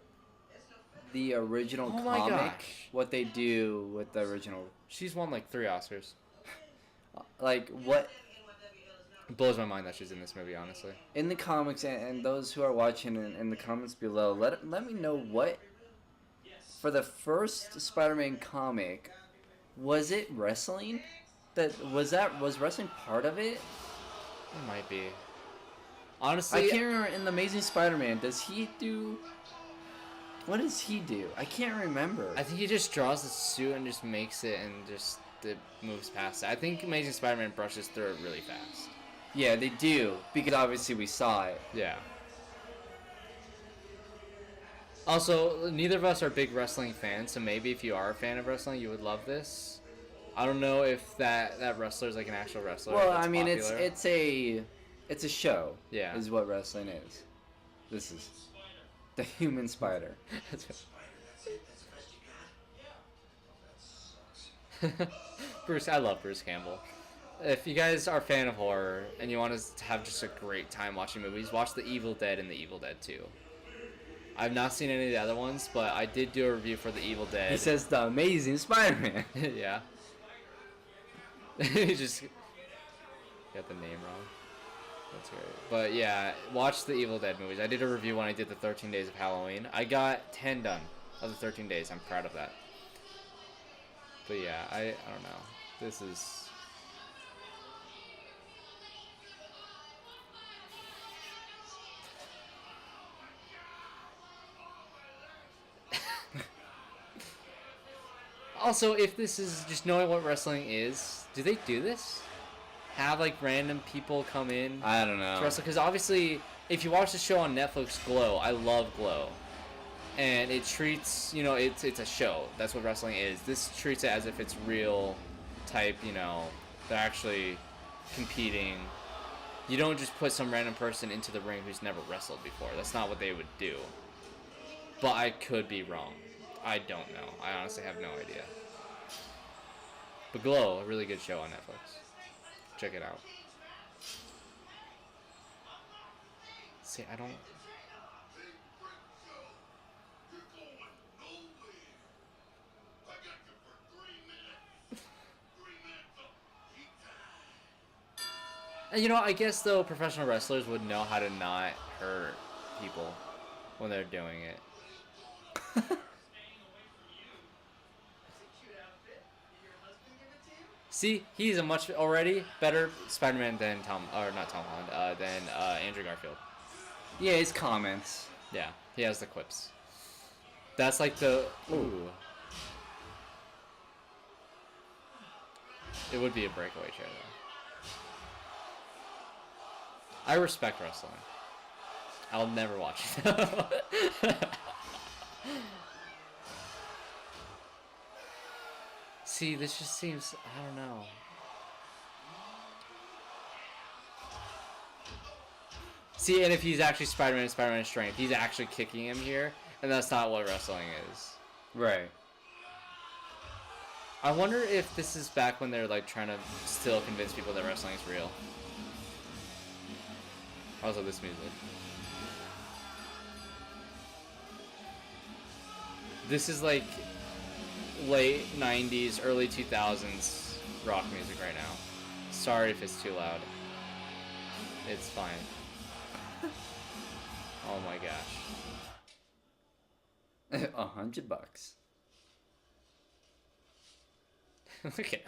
the original Oh my comic, gosh. what they do with the original. She's won like 3 Oscars. Like, what It blows my mind that she's in this movie, honestly. in the comics, and those who are watching in the comments below, let me know what, for the first Spider-Man comic, was it wrestling? Was wrestling part of it? It might be. Honestly, I can't remember. In the Amazing Spider-Man, does he do? What does he do? I can't remember. I think he just draws the suit and just makes it and just it moves past it. I think Amazing Spider-Man brushes through it really fast. Yeah, they do, because obviously we saw it. Yeah. Also, neither of us are big wrestling fans, so maybe if you are a fan of wrestling, you would love this. I don't know if that wrestler is like an actual wrestler. Well, that's I mean, popular. it's a show. Yeah. Is what wrestling is. This is the human spider. Bruce, I love Bruce Campbell. If you guys are a fan of horror and you want to have just a great time watching movies, watch The Evil Dead and The Evil Dead 2. I've not seen any of the other ones, but I did do a review for The Evil Dead. He says the Amazing Spider-Man. Yeah. He just got the name wrong. That's great. But yeah, watch the Evil Dead movies. I did a review when I did the 13 Days of Halloween. I got 10 done of the 13 days. I'm proud of that. But yeah, I don't know. This is... Also, if this is just knowing what wrestling is, do they do this? Have like random people come in I don't know. to wrestle? Because obviously, if you watch the show on Netflix, Glow, I love Glow, and it treats, you know, it's a show. That's what wrestling is. This treats it as if it's real type. You know, they're actually competing. You don't just put some random person into the ring who's never wrestled before. That's not what they would do. But I could be wrong. I don't know. I honestly have no idea. But Glow, a really good show on Netflix. Check it out. See, I don't... And you know, I guess though professional wrestlers would know how to not hurt people when they're doing it. See, he's a much already better Spider-Man than Andrew Garfield. Yeah, his comments. Yeah, he has the quips. That's like the ooh. It would be a breakaway chair though. I respect wrestling. I'll never watch it. See, this just seems, I don't know. See, and if he's actually Spider-Man, Spider-Man's strength, he's actually kicking him here, and that's not what wrestling is. Right. I wonder if this is back when they're like trying to still convince people that wrestling is real. Also, this music. This is like late 90s, early 2000s rock music right now. Sorry if it's too loud. It's fine. Oh my gosh. $100. Okay.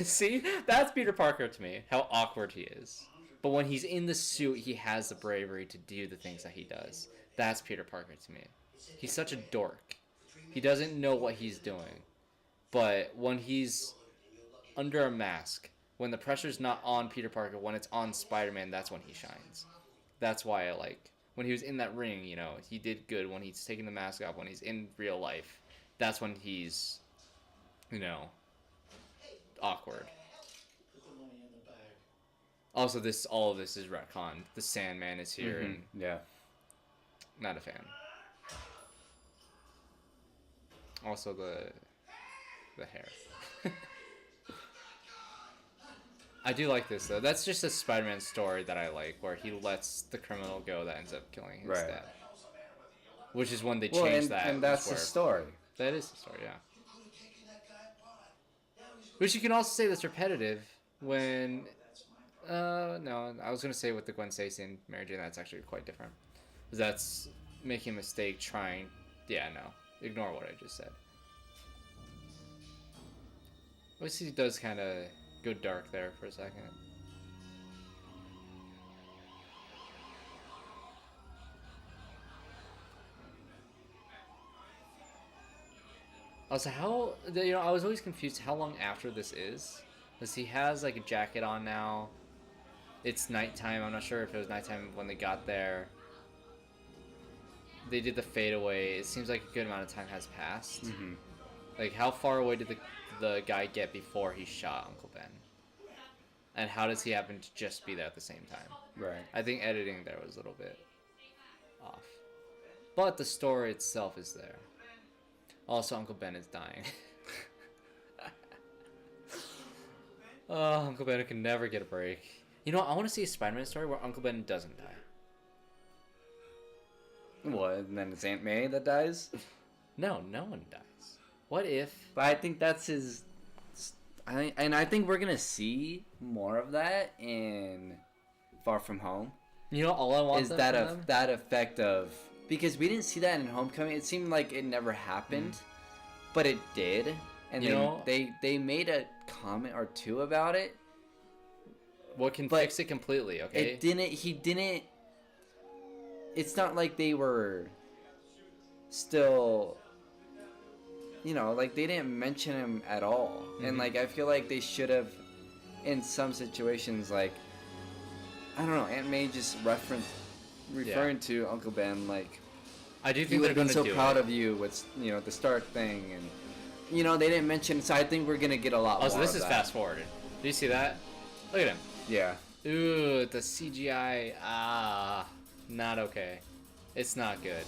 See? That's Peter Parker to me. How awkward he is. But when he's in the suit, he has the bravery to do the things that he does. That's Peter Parker to me. He's such a dork. He doesn't know what he's doing. But when he's under a mask, when the pressure's not on Peter Parker, when it's on Spider-Man, that's when he shines. That's why I like... When he was in that ring, you know, he did good. When he's taking the mask off, when he's in real life, that's when he's, you know, awkward. Also, all of this is retcon. The Sandman is here, and yeah, not a fan. Also, the hair. I do like this though. That's just a Spider-Man story that I like, where he lets the criminal go that ends up killing his dad. Which is when they change that. And that's the story. That is the story, yeah. Which you can also say that's repetitive when... no, I was going to say with the Gwen Stacy and Mary Jane, that's actually quite different. Because that's making a mistake trying... Yeah, no. Ignore what I just said. Obviously, he does kind of go dark there for a second. Also, how... I was always confused how long after this is. Because he has, like, a jacket on now. It's nighttime. I'm not sure if it was nighttime when they got there. They did the fadeaway. It seems like a good amount of time has passed. Mm-hmm. Like, how far away did the guy get before he shot Uncle Ben? And how does he happen to just be there at the same time? Right. I think editing there was a little bit off. But the story itself is there. Also, Uncle Ben is dying. Oh, Uncle Ben can never get a break. You know what? I want to see a Spider-Man story where Uncle Ben doesn't die. What? And then it's Aunt May that dies? No, no one dies. What if... But I think that's his... I think we're going to see more of that in Far From Home. You know, all I want is that effect of... Because we didn't see that in Homecoming. It seemed like it never happened. But it did. And they made a comment or two about it. What can fix it completely, okay? He didn't... It's not like they were still... like, they didn't mention him at all. Mm-hmm. And, like, I feel like they should have, in some situations, like... I don't know, Aunt May just referring to Uncle Ben, like... I do think they're going to do it. He would have been so proud of you with, the Stark thing, and... they didn't mention... So I think we're going to get a lot more so this is fast-forwarded. Do you see that? Look at him. Yeah. Ooh, the CGI... not okay. It's not good.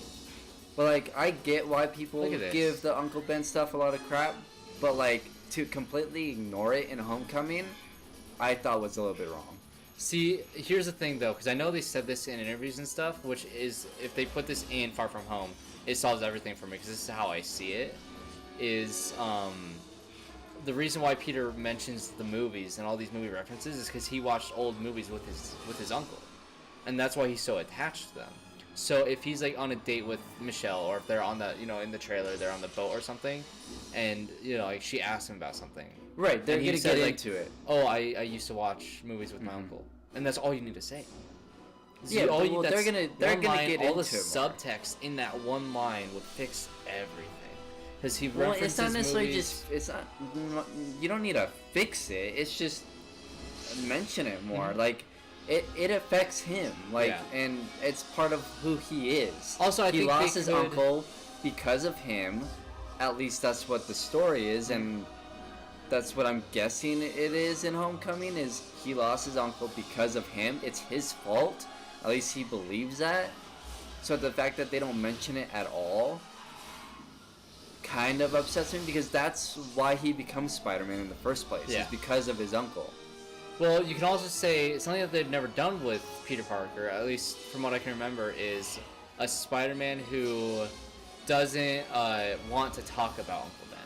But, like, I get why people give the Uncle Ben stuff a lot of crap, but, like, to completely ignore it in Homecoming, I thought was a little bit wrong. See, here's the thing, though, because I know they said this in interviews and stuff, which is, if they put this in Far From Home, it solves everything for me, because this is how I see it, is, the reason why Peter mentions the movies and all these movie references is because he watched old movies with his uncle. And that's why he's so attached to them. So if he's like on a date with Michelle, or if they're on the, in the trailer, they're on the boat or something, and like she asks him about something. Right, they're gonna get into it. Oh, I used to watch movies with my uncle, and that's all you need to say. Yeah, they're gonna get into all the subtext in that one line would fix everything. Because he references it's not necessarily movies. It's not. You don't need to fix it. It's just mention it more. Mm-hmm. Like. It affects him, and it's part of who he is. Also, I think he lost his uncle because of him. At least that's what the story is, and that's what I'm guessing it is in Homecoming. Is he lost his uncle because of him? It's his fault. At least he believes that. So the fact that they don't mention it at all kind of upsets me, because that's why he becomes Spider-Man in the first place. Yeah. Is because of his uncle. Well, you can also say something that they've never done with Peter Parker, at least from what I can remember, is a Spider-Man who doesn't want to talk about Uncle Ben,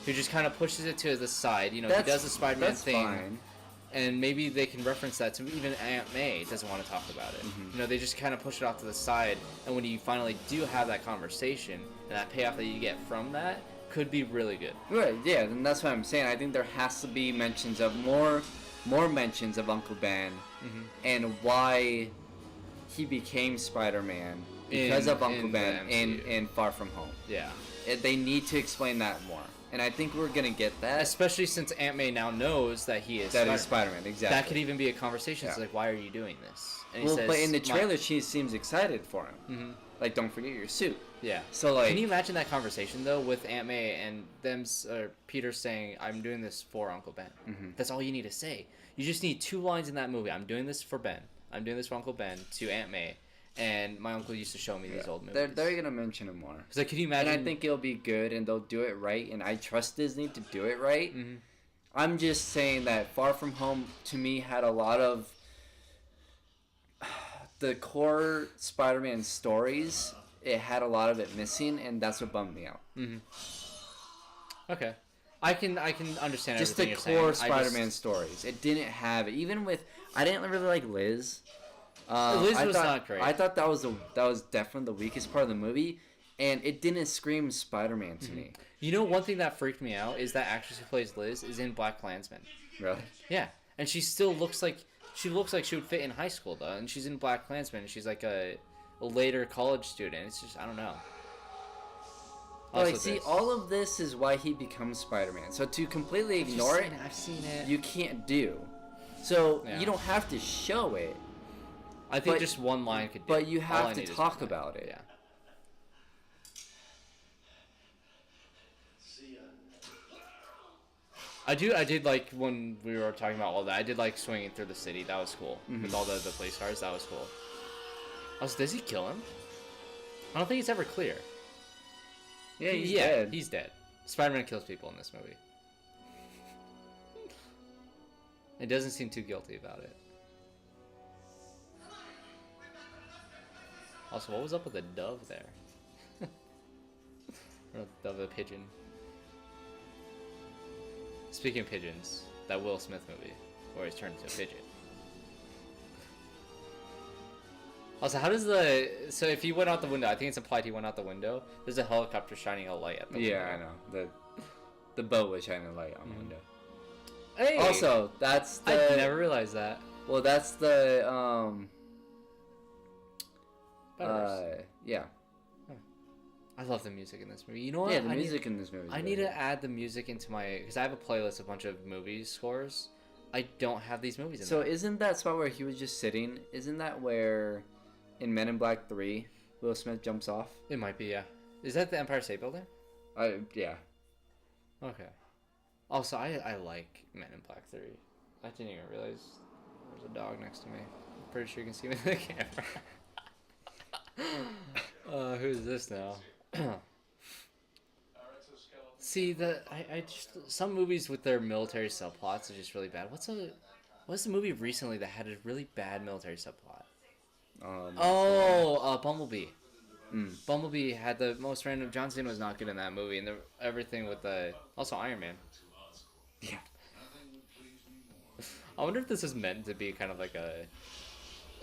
who just kind of pushes it to the side. He does the Spider-Man thing, fine. And maybe they can reference that to even Aunt May doesn't want to talk about it. Mm-hmm. They just kind of push it off to the side, and when you finally do have that conversation, and that payoff that you get from that could be really good. Right, yeah, and that's what I'm saying. I think there has to be mentions of more mentions of Uncle Ben, mm-hmm. and why he became Spider-Man because of Uncle Ben in Far From Home. Yeah. They need to explain that more. And I think we're going to get that. Especially since Aunt May now knows that he is Spider-Man, exactly. That could even be a conversation. It's like, why are you doing this? And he says, but in the trailer, she seems excited for him. Mm-hmm. Like, don't forget your suit. Yeah. So, like... Can you imagine that conversation, though, with Aunt May and Peter saying, I'm doing this for Uncle Ben. Mm-hmm. That's all you need to say. You just need 2 lines in that movie. I'm doing this for Ben. I'm doing this for Uncle Ben to Aunt May. And my uncle used to show me these old movies. They're going to mention him more. Like, can you imagine... And I think it'll be good, and they'll do it right, and I trust Disney to do it right. Mm-hmm. I'm just saying that Far From Home to me had a lot of the core Spider-Man stories. It had a lot of it missing, and that's what bummed me out. Mm-hmm. Okay, I can understand just the everything core you're saying. Spider-Man stories. It didn't have it. Even with I didn't really like Liz. Liz was not great. I thought that was definitely the weakest part of the movie, and it didn't scream Spider-Man to me. You know, one thing that freaked me out is that actress who plays Liz is in BlacKkKlansman. Really? Yeah, and she still looks like she would fit in high school though, and she's in BlacKkKlansman, and she's like a later college student. It's just I don't know. Like, see, all of this is why he becomes Spider-Man. So to completely ignore it, I've seen it. You can't do. So you don't have to show it. I think just one line could do it. But you have to talk about it. Yeah. I did like when we were talking about all that. I did like swinging through the city. That was cool. With all the police cars. That was cool. Also, does he kill him? I don't think it's ever clear. Yeah, he's dead. He's dead. Spider-Man kills people in this movie. It doesn't seem too guilty about it. Also, what was up with the dove there? Or the dove, a pigeon. Speaking of pigeons, that Will Smith movie, where he's turned into a pigeon. Also, how does so if he went out the window, I think it's implied he went out the window, there's a helicopter shining a light at the window. Yeah, I know. The boat was shining a light on the window. Hey! Also, that's the... I never realized that. Well, that's the, yeah. I love the music in this movie. You know what? Yeah, the music in this movie. I need to add the music into my... Because I have a playlist of a bunch of movie scores. I don't have these movies in there. So isn't that spot where he was just sitting? Isn't that where, in Men in Black 3, Will Smith jumps off? It might be, yeah. Is that the Empire State Building? Yeah. Okay. Also, I like Men in Black 3. I didn't even realize there's a dog next to me. I'm pretty sure you can see me in the camera. Who's this now? See, I just some movies with their military subplots are just really bad. What's the movie recently that had a really bad military subplot? Bumblebee. Bumblebee had the most random. John Cena was not good in that movie, and everything with also Iron Man. Yeah. I wonder if this is meant to be kind of like a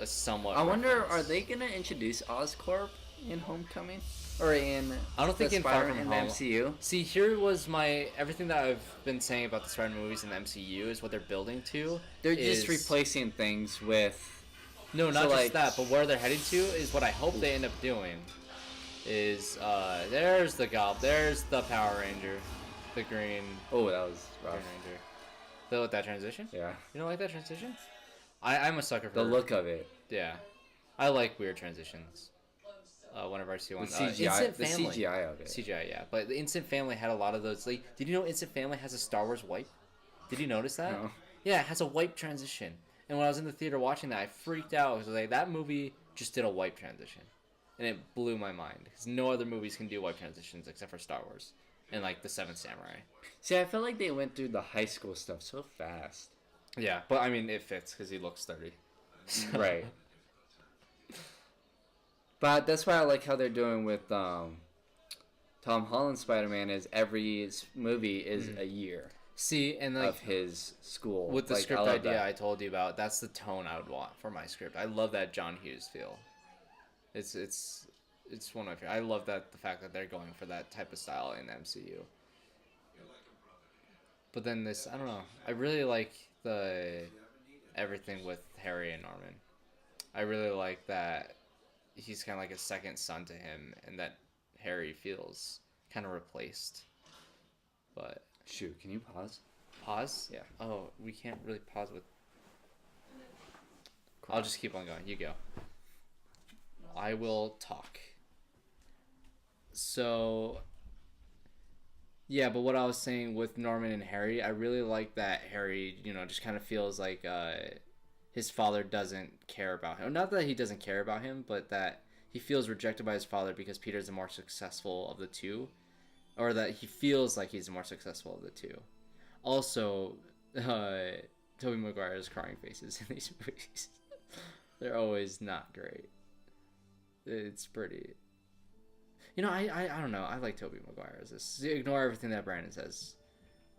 somewhat. I wonder, are they gonna introduce Oscorp in Homecoming? Or in I don't think in Far From in Home. the MCU. See, here was everything that I've been saying about the Spider-Man movies in the MCU is what they're building to. They're just replacing things with. No, not just that, but where they're heading to is what I hope they end up doing. Is there's the there's the Power Ranger, the green. Oh, that was rough. Green Ranger. With that transition? Yeah. You don't like that transition? I'm a sucker for the look of it. Yeah, I like weird transitions. Whenever I see one, the CGI of it. CGI, yeah. But the Instant Family had a lot of those. Like, did you know Instant Family has a Star Wars wipe? Did you notice that? No. Yeah, it has a wipe transition. And when I was in the theater watching that, I freaked out. I was like, that movie just did a wipe transition, and it blew my mind because no other movies can do wipe transitions except for Star Wars and like The Seventh Samurai. See, I feel like they went through the high school stuff so fast. Yeah, but I mean, it fits because he looks 30. So. Right. But that's why I like how they're doing with Tom Holland's Spider-Man is every movie is a year. See, and like of his school. With the script idea I told you about, that's the tone I would want for my script. I love that John Hughes feel. It's one of my favorite. I love the fact that they're going for that type of style in the MCU. But then this, I don't know. I really like everything with Harry and Norman. I really like that he's kind of like a second son to him, and that Harry feels kind of replaced. But shoot, can you pause? Pause? Yeah. Oh, we can't really pause with. I'll just keep on going. You go. I will talk. So. Yeah, but what I was saying with Norman and Harry, I really like that Harry, just kind of feels like his father doesn't care about him. Not that he doesn't care about him, but that he feels rejected by his father because Peter's the more successful of the two. Or that he feels like he's the more successful of the two. Also, Tobey Maguire's crying faces in these movies. They're always not great. It's pretty... You know, I don't know. I like Tobey Maguire as this. Ignore everything that Brandon says.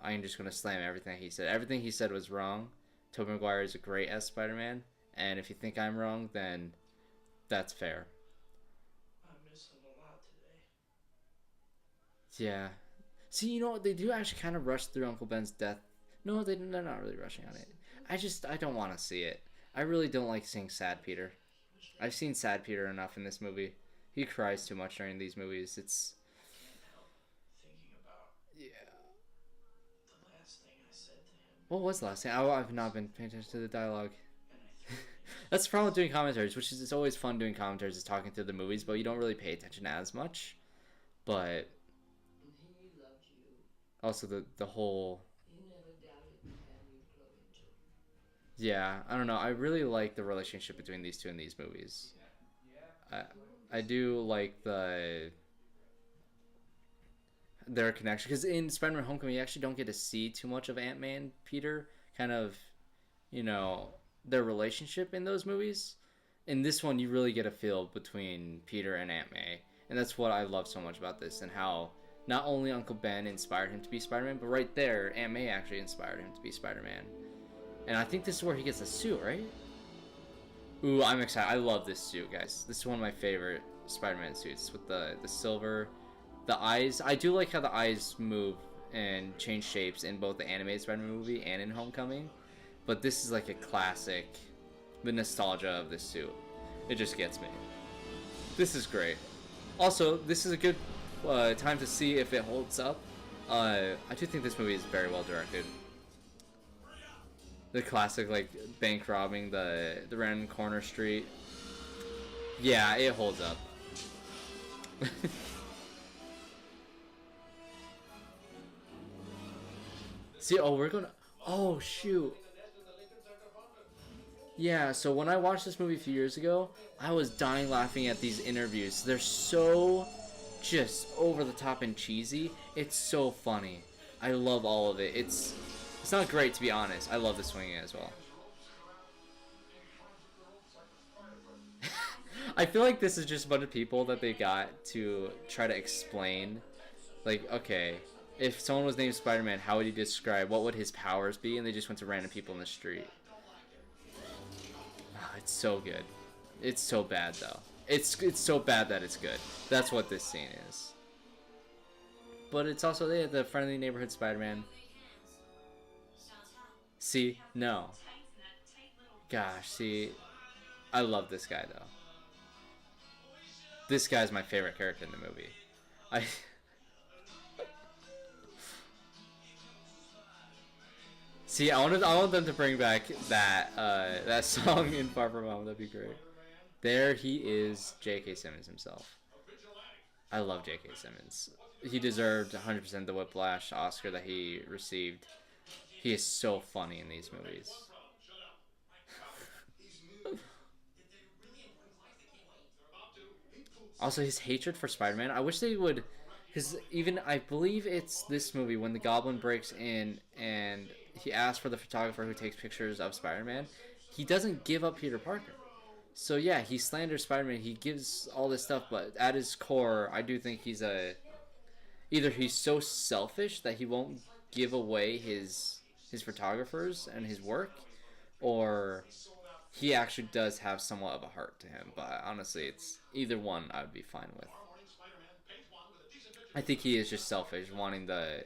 I'm just going to slam everything he said. Everything he said was wrong. Tobey Maguire is a great as Spider-Man. And if you think I'm wrong, then that's fair. I miss him a lot today. Yeah. See, you know what? They do actually kind of rush through Uncle Ben's death. No, they're not really rushing on it. I don't want to see it. I really don't like seeing sad Peter. I've seen sad Peter enough in this movie. He cries too much during these movies. It's... Thinking about the last thing I said to him. What was the last thing? I've not been paying attention to the dialogue. And I threw it. That's the problem with doing commentaries, which is it's always fun doing commentaries, is talking through the movies, but you don't really pay attention as much. But He loved you. also the whole... He never doubted the man you'd grow into. Yeah, I don't know. I really like the relationship between these two in these movies. I do like their connection, because in Spider-Man Homecoming you actually don't get to see too much of Aunt May and Peter, kind of, you know, their relationship in those movies. In this one you really get a feel between Peter and Aunt May, and that's what I love so much about this, and how not only Uncle Ben inspired him to be Spider-Man, but right there Aunt May actually inspired him to be Spider-Man. And I think this is where he gets the suit, right? Ooh, I'm excited. I love this suit, guys. This is one of my favorite Spider-Man suits, with the silver, the eyes. I do like how the eyes move and change shapes in both the animated Spider-Man movie and in Homecoming. But this is like a classic, the nostalgia of this suit. It just gets me. This is great. Also, this is a good time to see if it holds up. I do think this movie is very well directed. The classic, like, bank robbing the random corner street. Yeah, it holds up. See, oh, we're gonna... Oh, shoot. Yeah, so when I watched this movie a few years ago, I was dying laughing at these interviews. They're so just over the top and cheesy. It's so funny. I love all of it. It's not great, to be honest. I love the swinging as well. I feel like this is just a bunch of people that they got to try to explain, like, okay, if someone was named Spider-Man, how would he describe, what would his powers be? And they just went to random people in the street. Oh, it's so good. It's so bad, though. It's so bad that it's good. That's what this scene is. But it's also the friendly neighborhood Spider-Man. See? No. Gosh, see? I love this guy, though. This guy's my favorite character in the movie. See, I want them to bring back that song in Far From Home. That'd be great. There he is, J.K. Simmons himself. I love J.K. Simmons. He deserved 100% the Whiplash Oscar that he received. He is so funny in these movies. Also, his hatred for Spider-Man. I wish they would... Because even, I believe it's this movie, when the Goblin breaks in and he asks for the photographer who takes pictures of Spider-Man, he doesn't give up Peter Parker. So yeah, he slanders Spider-Man, he gives all this stuff, but at his core, I do think he's either he's so selfish that he won't give away his photographers and his work, or he actually does have somewhat of a heart to him. But honestly, it's either one I would be fine with. I think he is just selfish, wanting the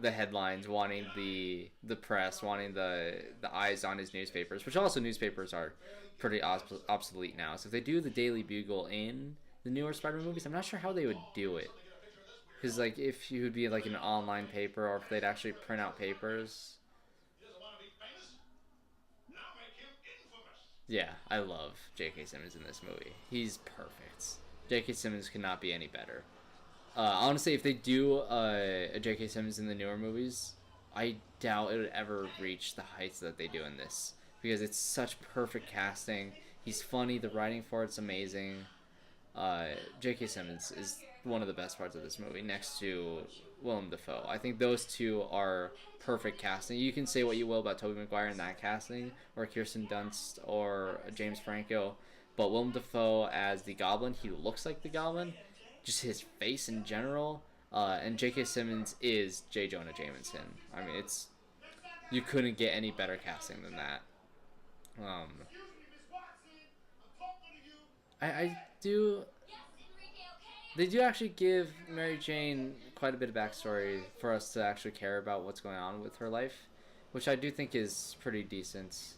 headlines, wanting the press, wanting the eyes on his newspapers, which also newspapers are pretty obsolete now. So if they do the Daily Bugle in the newer Spider-Man movies, I'm not sure how they would do it. Because, like, if you would be, like, an online paper, or if they'd actually print out papers. Yeah, I love J.K. Simmons in this movie. He's perfect. J.K. Simmons cannot be any better. Honestly, if they do a J.K. Simmons in the newer movies, I doubt it would ever reach the heights that they do in this. Because it's such perfect casting. He's funny. The writing for it's amazing. J.K. Simmons is one of the best parts of this movie, next to Willem Dafoe. I think those two are perfect casting. You can say what you will about Toby Maguire in that casting, or Kirsten Dunst, or James Franco, but Willem Dafoe as the Goblin, he looks like the Goblin. Just his face in general. And J.K. Simmons is J. Jonah Jameson. I mean, you couldn't get any better casting than that. I do. They do actually give Mary Jane quite a bit of backstory for us to actually care about what's going on with her life, which I do think is pretty decent.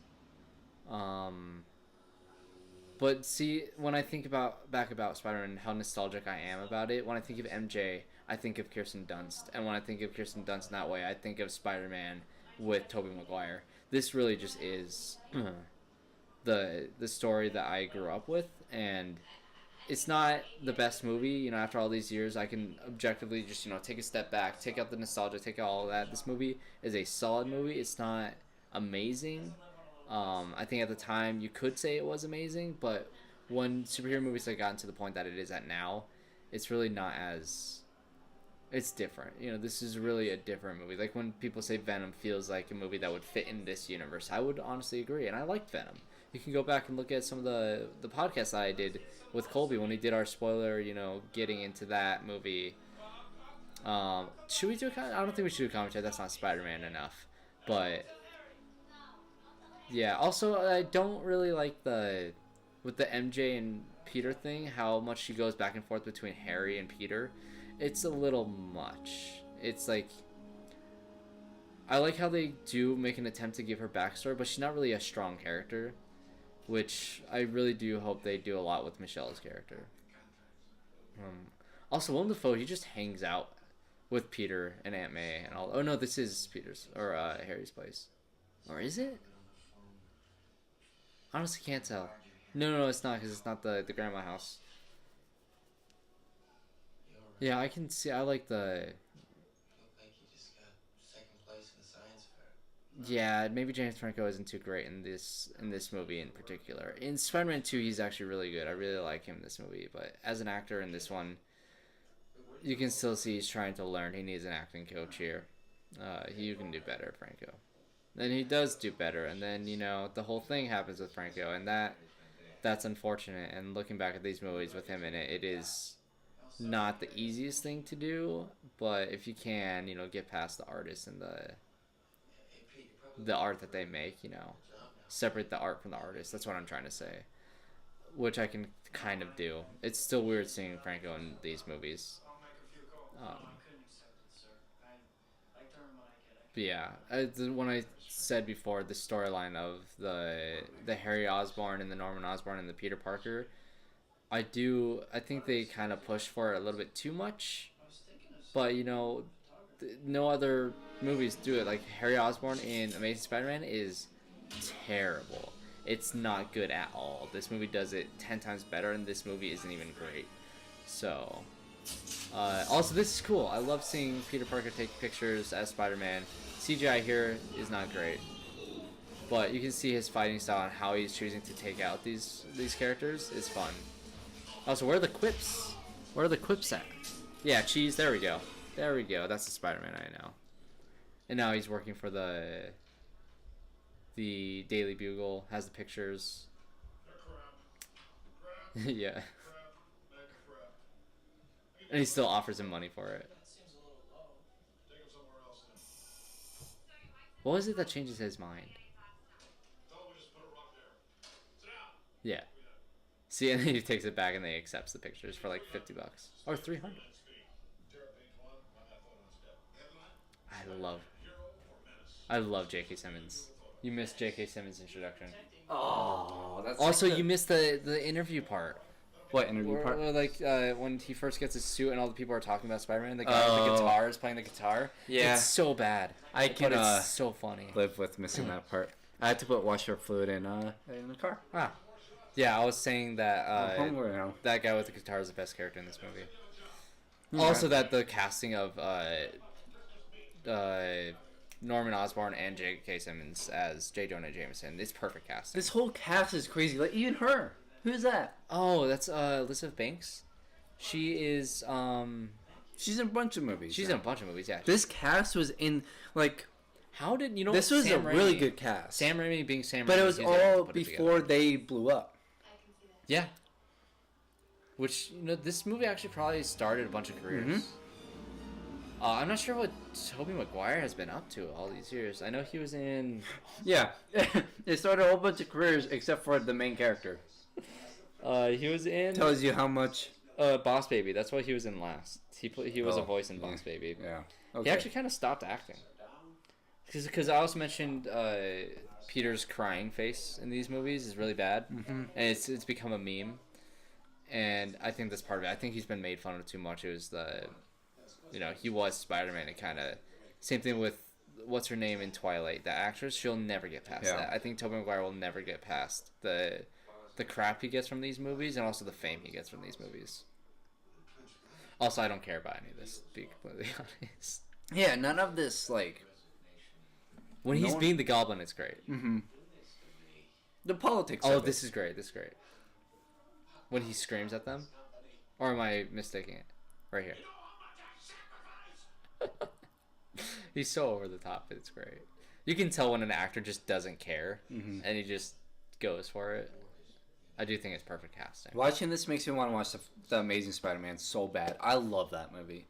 But see, when I think back about Spider-Man and how nostalgic I am about it, when I think of MJ, I think of Kirsten Dunst. And when I think of Kirsten Dunst in that way, I think of Spider-Man with Toby Maguire. This really just is the story that I grew up with, and it's not the best movie. You know, after all these years, I can objectively just, you know, take a step back, take out the nostalgia, take out all of that. This movie is a solid movie. It's not amazing. I think at the time you could say it was amazing, but when superhero movies have gotten to the point that it is at now, it's really not as... It's different. You know, this is really a different movie. Like when people say Venom feels like a movie that would fit in this universe, I would honestly agree, and I liked Venom. You can go back and look at some of the podcasts that I did with Colby when we did our spoiler, you know, getting into that movie. Should we do a comment? I don't think we should do a commentary. That's not Spider-Man enough. But yeah, also I don't really like with the MJ and Peter thing, how much she goes back and forth between Harry and Peter. It's a little much. It's like, I like how they do make an attempt to give her backstory, but she's not really a strong character, which I really do hope they do a lot with Michelle's character. Also, Willem Dafoe, he just hangs out with Peter and Aunt May and all. Oh no, this is Peter's or Harry's place, or is it? Honestly, can't tell. No, it's not, because it's not the grandma house. Yeah, I can see. I like the. Look like you just got second place in the science fair. Yeah, maybe James Franco isn't too great in this movie in particular. In Spider-Man 2, he's actually really good. I really like him in this movie, but as an actor in this one, you can still see he's trying to learn. He needs an acting coach here. You can do better, Franco. And he does do better, and then, you know, the whole thing happens with Franco, and that's unfortunate. And looking back at these movies with him in it, it is not the easiest thing to do, but if you can, you know, get past the artist and the art that they make, you know, separate the art from the artist. That's what I'm trying to say, which I can kind of do. It's still weird seeing Franco in these movies. But yeah, when I said before, the storyline of the Harry Osborn and the Norman Osborn and the Peter Parker, I think they kind of push for it a little bit too much, but you know, no other movies do it. Like Harry Osborn in Amazing Spider-Man is terrible. It's not good at all. This movie does it 10 times better, and this movie isn't even great. So, also this is cool. I love seeing Peter Parker take pictures as Spider-Man. CGI here is not great, but you can see his fighting style and how he's choosing to take out these characters is fun. Also, where are the quips? Where are the quips at? Yeah, cheese. There we go. There we go. That's the Spider-Man I know. And now he's working for the Daily Bugle. Has the pictures. Yeah. And he still offers him money for it. What was it that changes his mind? Yeah. See, and then he takes it back and they accepts the pictures for like $50 or $300. I love J.K. Simmons. You missed J.K. Simmons' introduction. Oh, that's Also, like you missed the interview part. What interview part? Or like when he first gets his suit and all the people are talking about Spider-Man, the guy with the guitar is playing the guitar. Yeah. It's so bad. I can but it's so funny. live with missing that part. I had to put washer fluid in the car. Ah. Yeah, I was saying that I'm hungry now. that guy with the guitar is the best character in this movie. Yeah. Also, that the casting of Norman Osborn and J.K. Simmons as J. Jonah Jameson is perfect casting. This whole cast is crazy. Like even her. Who's that? Oh, that's Elizabeth Banks. She is She's in a bunch of movies. she's in a bunch of movies. Yeah. This cast was in like How did you know? this was Sam a really Raimi- good cast. Sam Raimi being Sam Raimi, but it was he's able to all put it before together. they blew up. Yeah. Which this movie actually probably started a bunch of careers. Mhm. I'm not sure what Toby Maguire has been up to all these years. I know he was in. Yeah, it started a whole bunch of careers except for the main character. He was in. Tells you how much. Boss Baby. That's what he was in last. He was a voice in Boss Baby. Yeah. He Okay. actually kind of stopped acting. Because I also mentioned Peter's crying face in these movies is really bad, and it's become a meme, and I think that's part of it. I think he's been made fun of too much. It was he was Spider-Man, and kind of same thing with what's her name in Twilight, the actress. She'll never get past that. I think Tobey Maguire will never get past the crap he gets from these movies, and also the fame he gets from these movies. Also, I don't care about any of this, to be completely honest. Yeah, none of this like. When he's being the Goblin, it's great. Mm-hmm. The politics. Oh, of this it. is great. This is great. When he screams at them, or am I mistaking it? Right here. He's so over the top. It's great. You can tell when an actor just doesn't care, and he just goes for it. I do think it's perfect casting. Watching this makes me want to watch the Amazing Spider-Man so bad. I love that movie.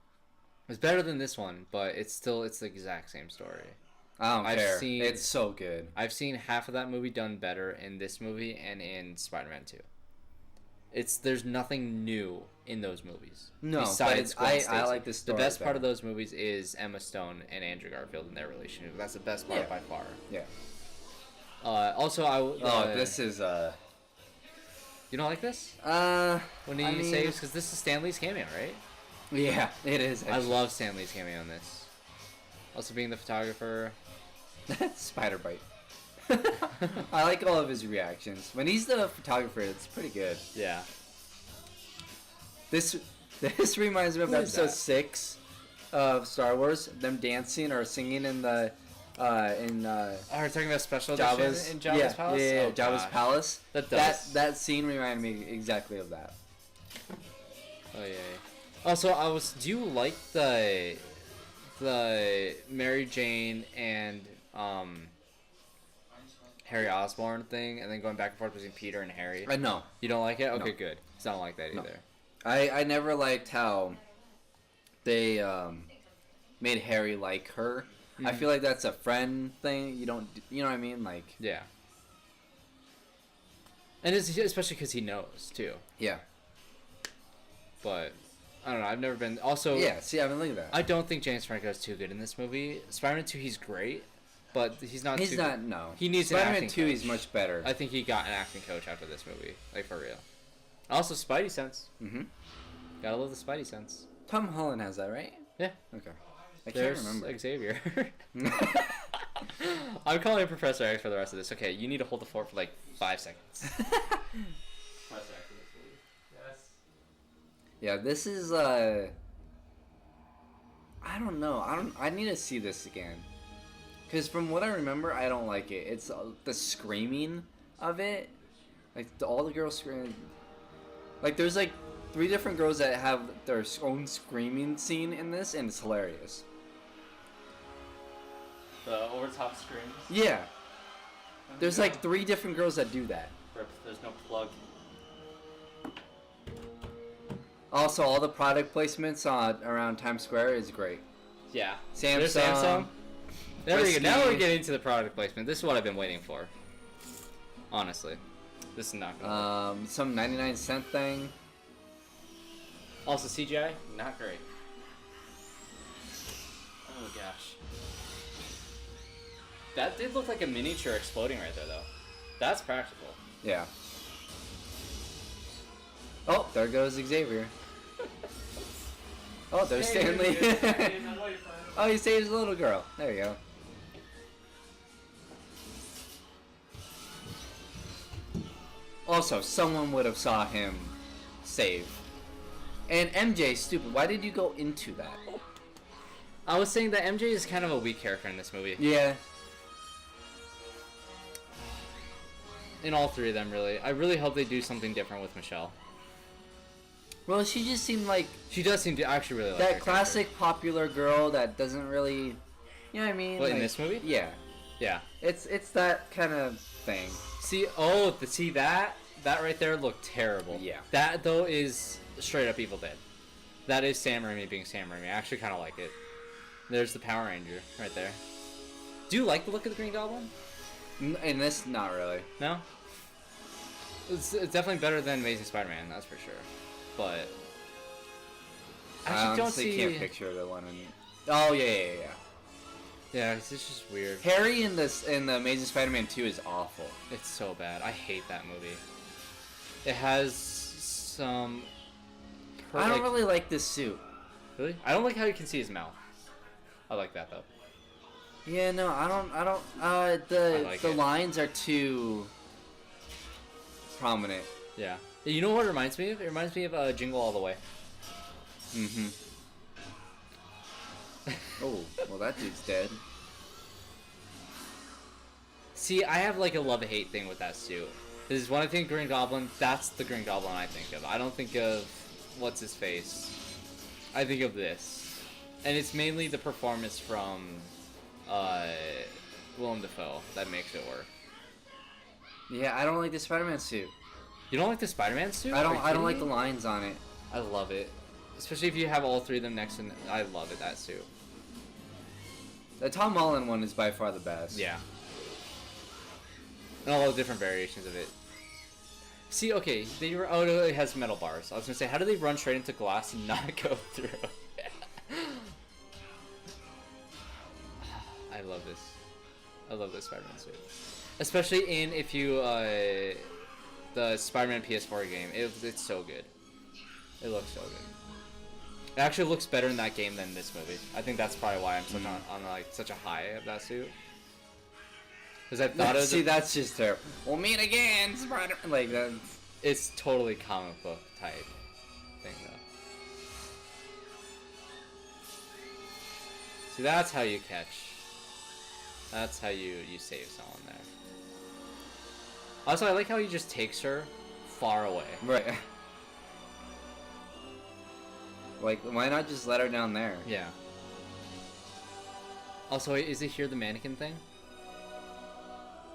It's better than this one, but it's the exact same story. I don't I've care. seen- It's so good. I've seen half of that movie done better in this movie and in Spider-Man 2. There's nothing new in those movies. No, besides but Gwen I Stacy. like this The story best part better. of those movies is Emma Stone and Andrew Garfield and their relationship. That's the best part Yeah. by far. Yeah. Also, This is you don't like this when he I mean- saves, because this is Stan Lee's cameo, right? Yeah, it is. I love Stan Lee's cameo in this. Also being the photographer. Spider Bite. I like all of his reactions. When he's the photographer, it's pretty good. Yeah. This reminds me of Who is episode that? 6 of Star Wars. Them dancing or singing in the Oh, we're talking about special Jabba's edition in Jabba's Palace? Yeah, Oh, Jabba's gosh. Palace. That does. That scene reminded me exactly of that. Oh yeah. Also, do you like the Mary Jane and Harry Osborn thing, and then going back and forth between Peter and Harry? I know. You don't like it? Okay, No. good. 'Cause I don't like that No. either. I never liked how they made Harry like her. I feel like that's a friend thing. You know what I mean? Like, Yeah. And it's especially because he knows too. yeah. But I don't know. I've never been. Also, Yeah, see, I mean, look at that. I don't think James Franco is too good in this movie. Spider-Man 2, he's great, but he's not. He's too not, Good. no. He needs an Spider-Man acting 2, he's coach. much better. I think he got an acting coach after this movie, like for real. Also, Spidey sense. Mm-hmm. Gotta love the Spidey sense. Tom Holland has that, right? Yeah. Okay. I There's can't remember. Xavier. I'm calling him Professor X for the rest of this. Okay, you need to hold the fort for like 5 seconds. Yeah, this is I don't know. I need to see this again. Cuz from what I remember, I don't like it. It's the screaming of it. Like all the girls screaming. Like there's like 3 different girls that have their own screaming scene in this, and it's hilarious. The over-top screams. Yeah. There's like 3 different girls that do that. There's no plug. Also, all the product placements around Times Square is great. Yeah. Samsung. There's Samsung. There we go. Now Whiskey. we're getting to the product placement. This is what I've been waiting for. Honestly. This is not gonna work. Some 99-cent thing. Also, CGI, not great. Oh gosh. That did look like a miniature exploding right there, though. That's practical. Yeah. Oh, there goes Xavier. Oh, there's Stanley. Oh, he saves a little girl. There you go. Also, someone would have saw him save. And MJ, stupid. Why did you go into that? I was saying that MJ is kind of a weak character in this movie. Yeah. In all three of them, really. I really hope they do something different with Michelle. Well, she just seemed like She does seem to actually really like that her classic popular girl that doesn't really, you know what I mean? What, in Like, this movie? Yeah, Yeah. it's that kind of thing. See, see that right there looked terrible. Yeah. That though is straight up Evil Dead. That is Sam Raimi being Sam Raimi. I actually kind of like it. There's the Power Ranger right there. Do you like the look of the Green Goblin? In this, not really. No. It's definitely better than Amazing Spider-Man, that's for sure. But I I actually don't honestly see. can't picture the one in. Oh yeah. Yeah, it's just weird. Harry in the Amazing Spider-Man 2 is awful. It's so bad. I hate that movie. It has some. I don't really like this suit. Really? I don't like how you can see his mouth. I like that though. Yeah, no, I don't. I like The it. lines are too prominent. Yeah. You know what it reminds me of? It reminds me of Jingle All the Way. Mm-hmm. Oh, well, that dude's dead. See, I have like a love-hate thing with that suit. This is when I think Green Goblin, that's the Green Goblin I think of. I don't think of what's his face. I think of this. And it's mainly the performance from Willem Dafoe that makes it work. Yeah, I don't like the Spider-Man suit. You don't like the Spider-Man suit? I Are don't. you I don't kidding like me? the lines on it. I love it. Especially if you have all three of them next to... I love it, that suit. The Tom Holland one is by far the best. Yeah. And all the different variations of it. See, okay, it has metal bars. I was gonna say, how do they run straight into glass and not go through? I love this. I love this Spider-Man suit. Especially if you, the Spider-Man PS4 game. It's so good. It looks so good. It actually looks better in that game than this movie. I think that's probably why I'm on like such a high of that suit. Because I thought it was. See, that's just terrible. We'll meet again, Spider. Like that. It's totally comic book type thing, though. See, that's how you catch. That's how you save someone there. Also, I like how he just takes her far away. Right. Like, why not just let her down there? Yeah. Also, wait, is it here the mannequin thing?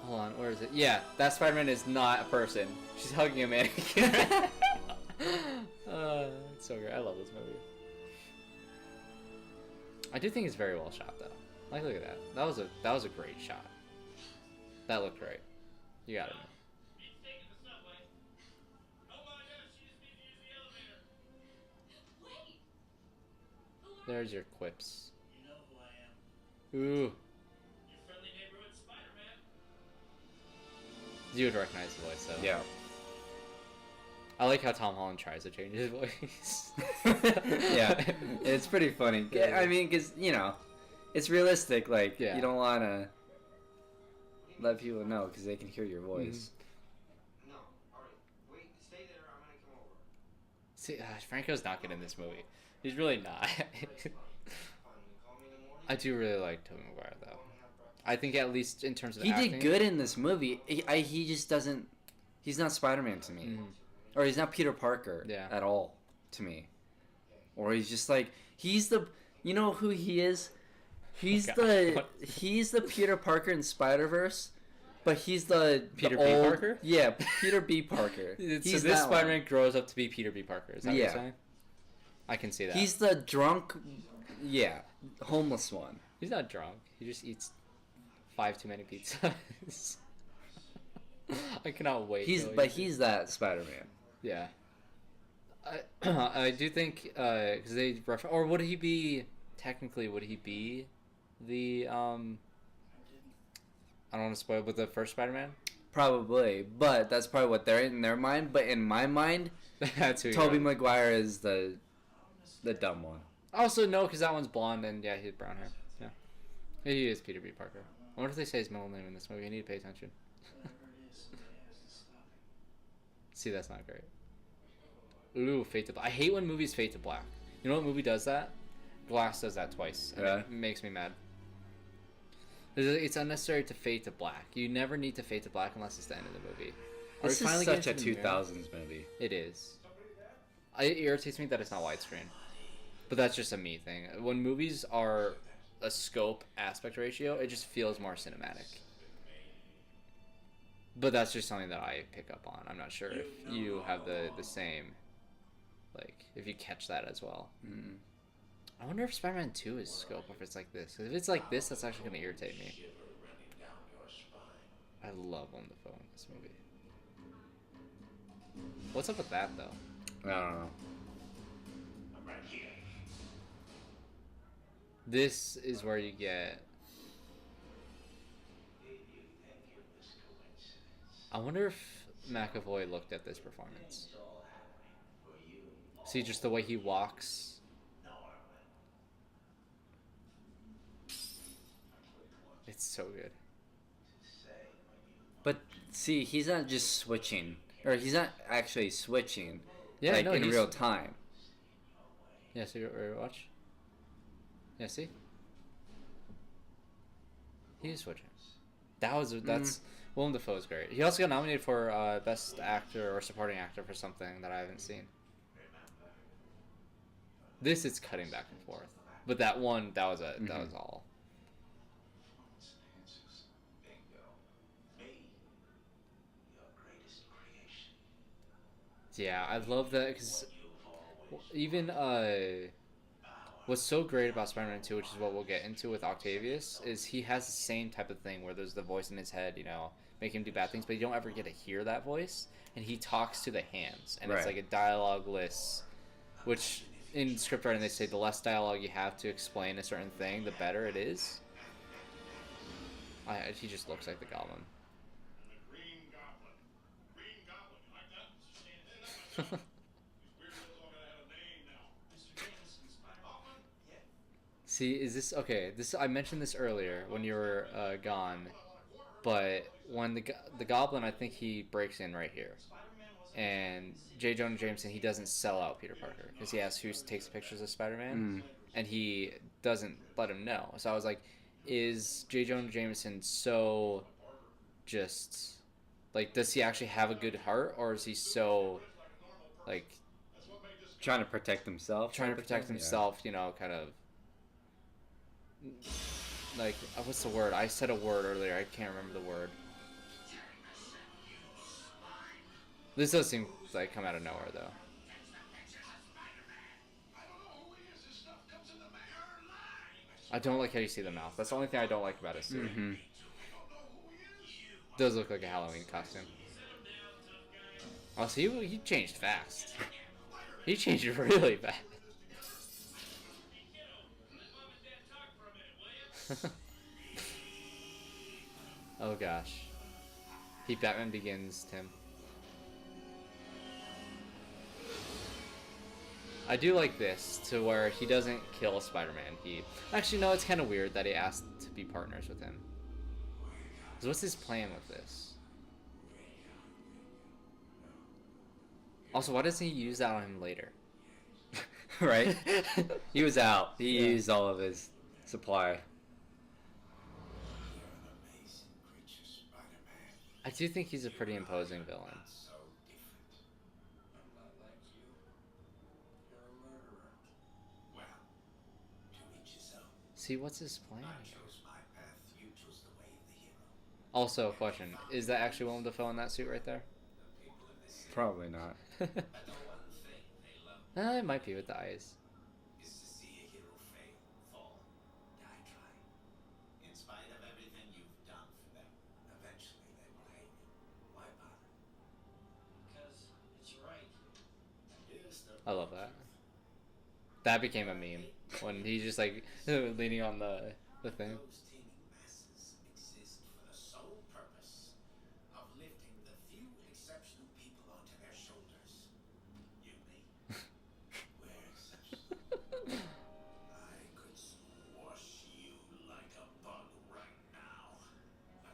Hold on, where is it? Yeah, that Spider-Man is not a person. She's hugging a mannequin. It's so great. I love this movie. I do think it's very well shot, though. Like, look at that. That was a great shot. That looked great. You got it. There's your quips. You know who I am. Ooh, Your friendly neighborhood Spider-Man. you would recognize the voice, though. Yeah. I like how Tom Holland tries to change his voice. Yeah, it's pretty funny. Yeah, I mean, because, you know, it's realistic. Like, Yeah. you don't want to let people know because they can hear your voice. No. Alright. Wait, stay there. I'm gonna come over. See, Franco's not good in this movie. He's really not. Fine. You call me in the morning. I do really like Toby Maguire, though. I think at least in terms of He acting, did good in this movie. He just doesn't. He's not Spider-Man to me, Mhm. or he's not Peter Parker Yeah. at all to me. Or he's just like he's the. You know who he is? He's God. the he's the Peter Parker in Spider-Verse, but he's the Peter the B. old, Parker? Yeah, Peter B. Parker. So He's this that one. Spider-Man grows up to be Peter B. Parker. Is that what Yeah. you're saying? I can see that. He's the drunk, yeah, homeless one. He's not drunk. He just eats 5 too many pizzas. I cannot wait. He's that Spider-Man. Yeah. I do think because they or would he be technically? Would he be the I don't want to spoil, but the first Spider-Man. Probably, but that's probably what they're in their mind. But in my mind, That's who. Toby Maguire is the dumb one. Also, no, because that one's blonde and yeah, he has brown hair. Yeah, he is Peter B. Parker. I wonder if they say his middle name in this movie. I need to pay attention. Whatever it is, somebody has to stop it. See, that's not great. Ooh, Fade to Black. I hate when movies fade to black. You know what movie does that? Glass does that twice. And Yeah. It makes me mad. It's unnecessary to fade to black. You never need to fade to black unless it's the end of the movie. This is such a 2000s movie. It is. It irritates me that it's not widescreen. But that's just a me thing. When movies are a scope aspect ratio, it just feels more cinematic. But that's just something that I pick up on. I'm not sure if you have the same, like, if you catch that as well. Mm. I wonder if Spider-Man 2 is scope or if it's like this. 'Cause if it's like this, that's actually going to irritate me. I love Willem Dafoe in this movie. What's up with that, though? I don't know. I'm right here. This is where you get... I wonder if McAvoy looked at this performance. See, just the way he walks. It's so good. But see, he's not just switching, or he's not actually switching. Yeah, like no, in he's... real time. Yeah, so you're watch. Yeah, see. He is switching. That's Willem Dafoe's great. He also got nominated for Best Actor or Supporting Actor for something that I haven't seen. This it's cutting back and forth, but that one that was all. Yeah, I love that because even what's so great about Spider-Man 2, which is what we'll get into with Octavius, is he has the same type of thing where there's the voice in his head, you know, make him do bad things, but you don't ever get to hear that voice, and he talks to the hands, and it's like a dialogue-less, which in script writing they say the less dialogue you have to explain a certain thing, the better it is. He just looks like the Goblin. See, is this okay? This I mentioned this earlier when you were gone, but when the Goblin, I think he breaks in right here, and J. Jonah Jameson, he doesn't sell out Peter Parker because he asks who takes pictures of Spider-Man, and he doesn't let him know. So I was like, is J. Jonah Jameson so just like, does he actually have a good heart, or is he so like trying to protect himself? Trying to protect himself, you know, kind of. Like, what's the word? I said a word earlier. I can't remember the word. This does seem like come out of nowhere, though. I don't like how you see the mouth. That's the only thing I don't like about it, suit. Does look like a Halloween costume. Oh, so he changed fast. He changed really fast. Oh gosh. Batman Begins, Tim. I do like this, to where he doesn't kill Spider-Man. Actually, no, it's kind of weird that he asked to be partners with him. So what's his plan with this? Also, why doesn't he use that on him later? Right? He was out. He used all of his supply. I do think he's a pretty imposing villain. See, what's his plan? Also, question. Is that actually Willem Dafoe in that suit right there? Probably not. It might be with the eyes. I love that. That became a meme when he's just like leaning on the thing.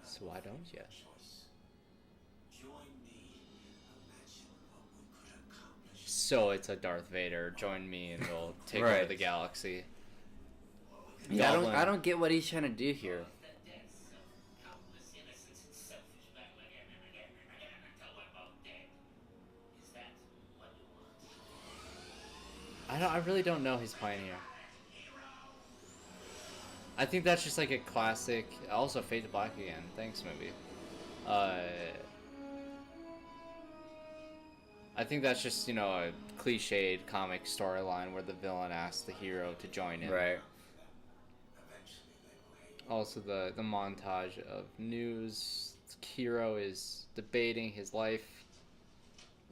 So why don't you? So it's a Darth Vader. Join me and we'll take over the galaxy. Yeah, I don't get what he's trying to do here. I really don't know his plan here. I think that's just like a classic. Also, Fade to Black again. Thanks, movie. I think that's just, a cliched comic storyline where the villain asks the hero to join him. Right. Also, the montage of news. Hero is debating his life.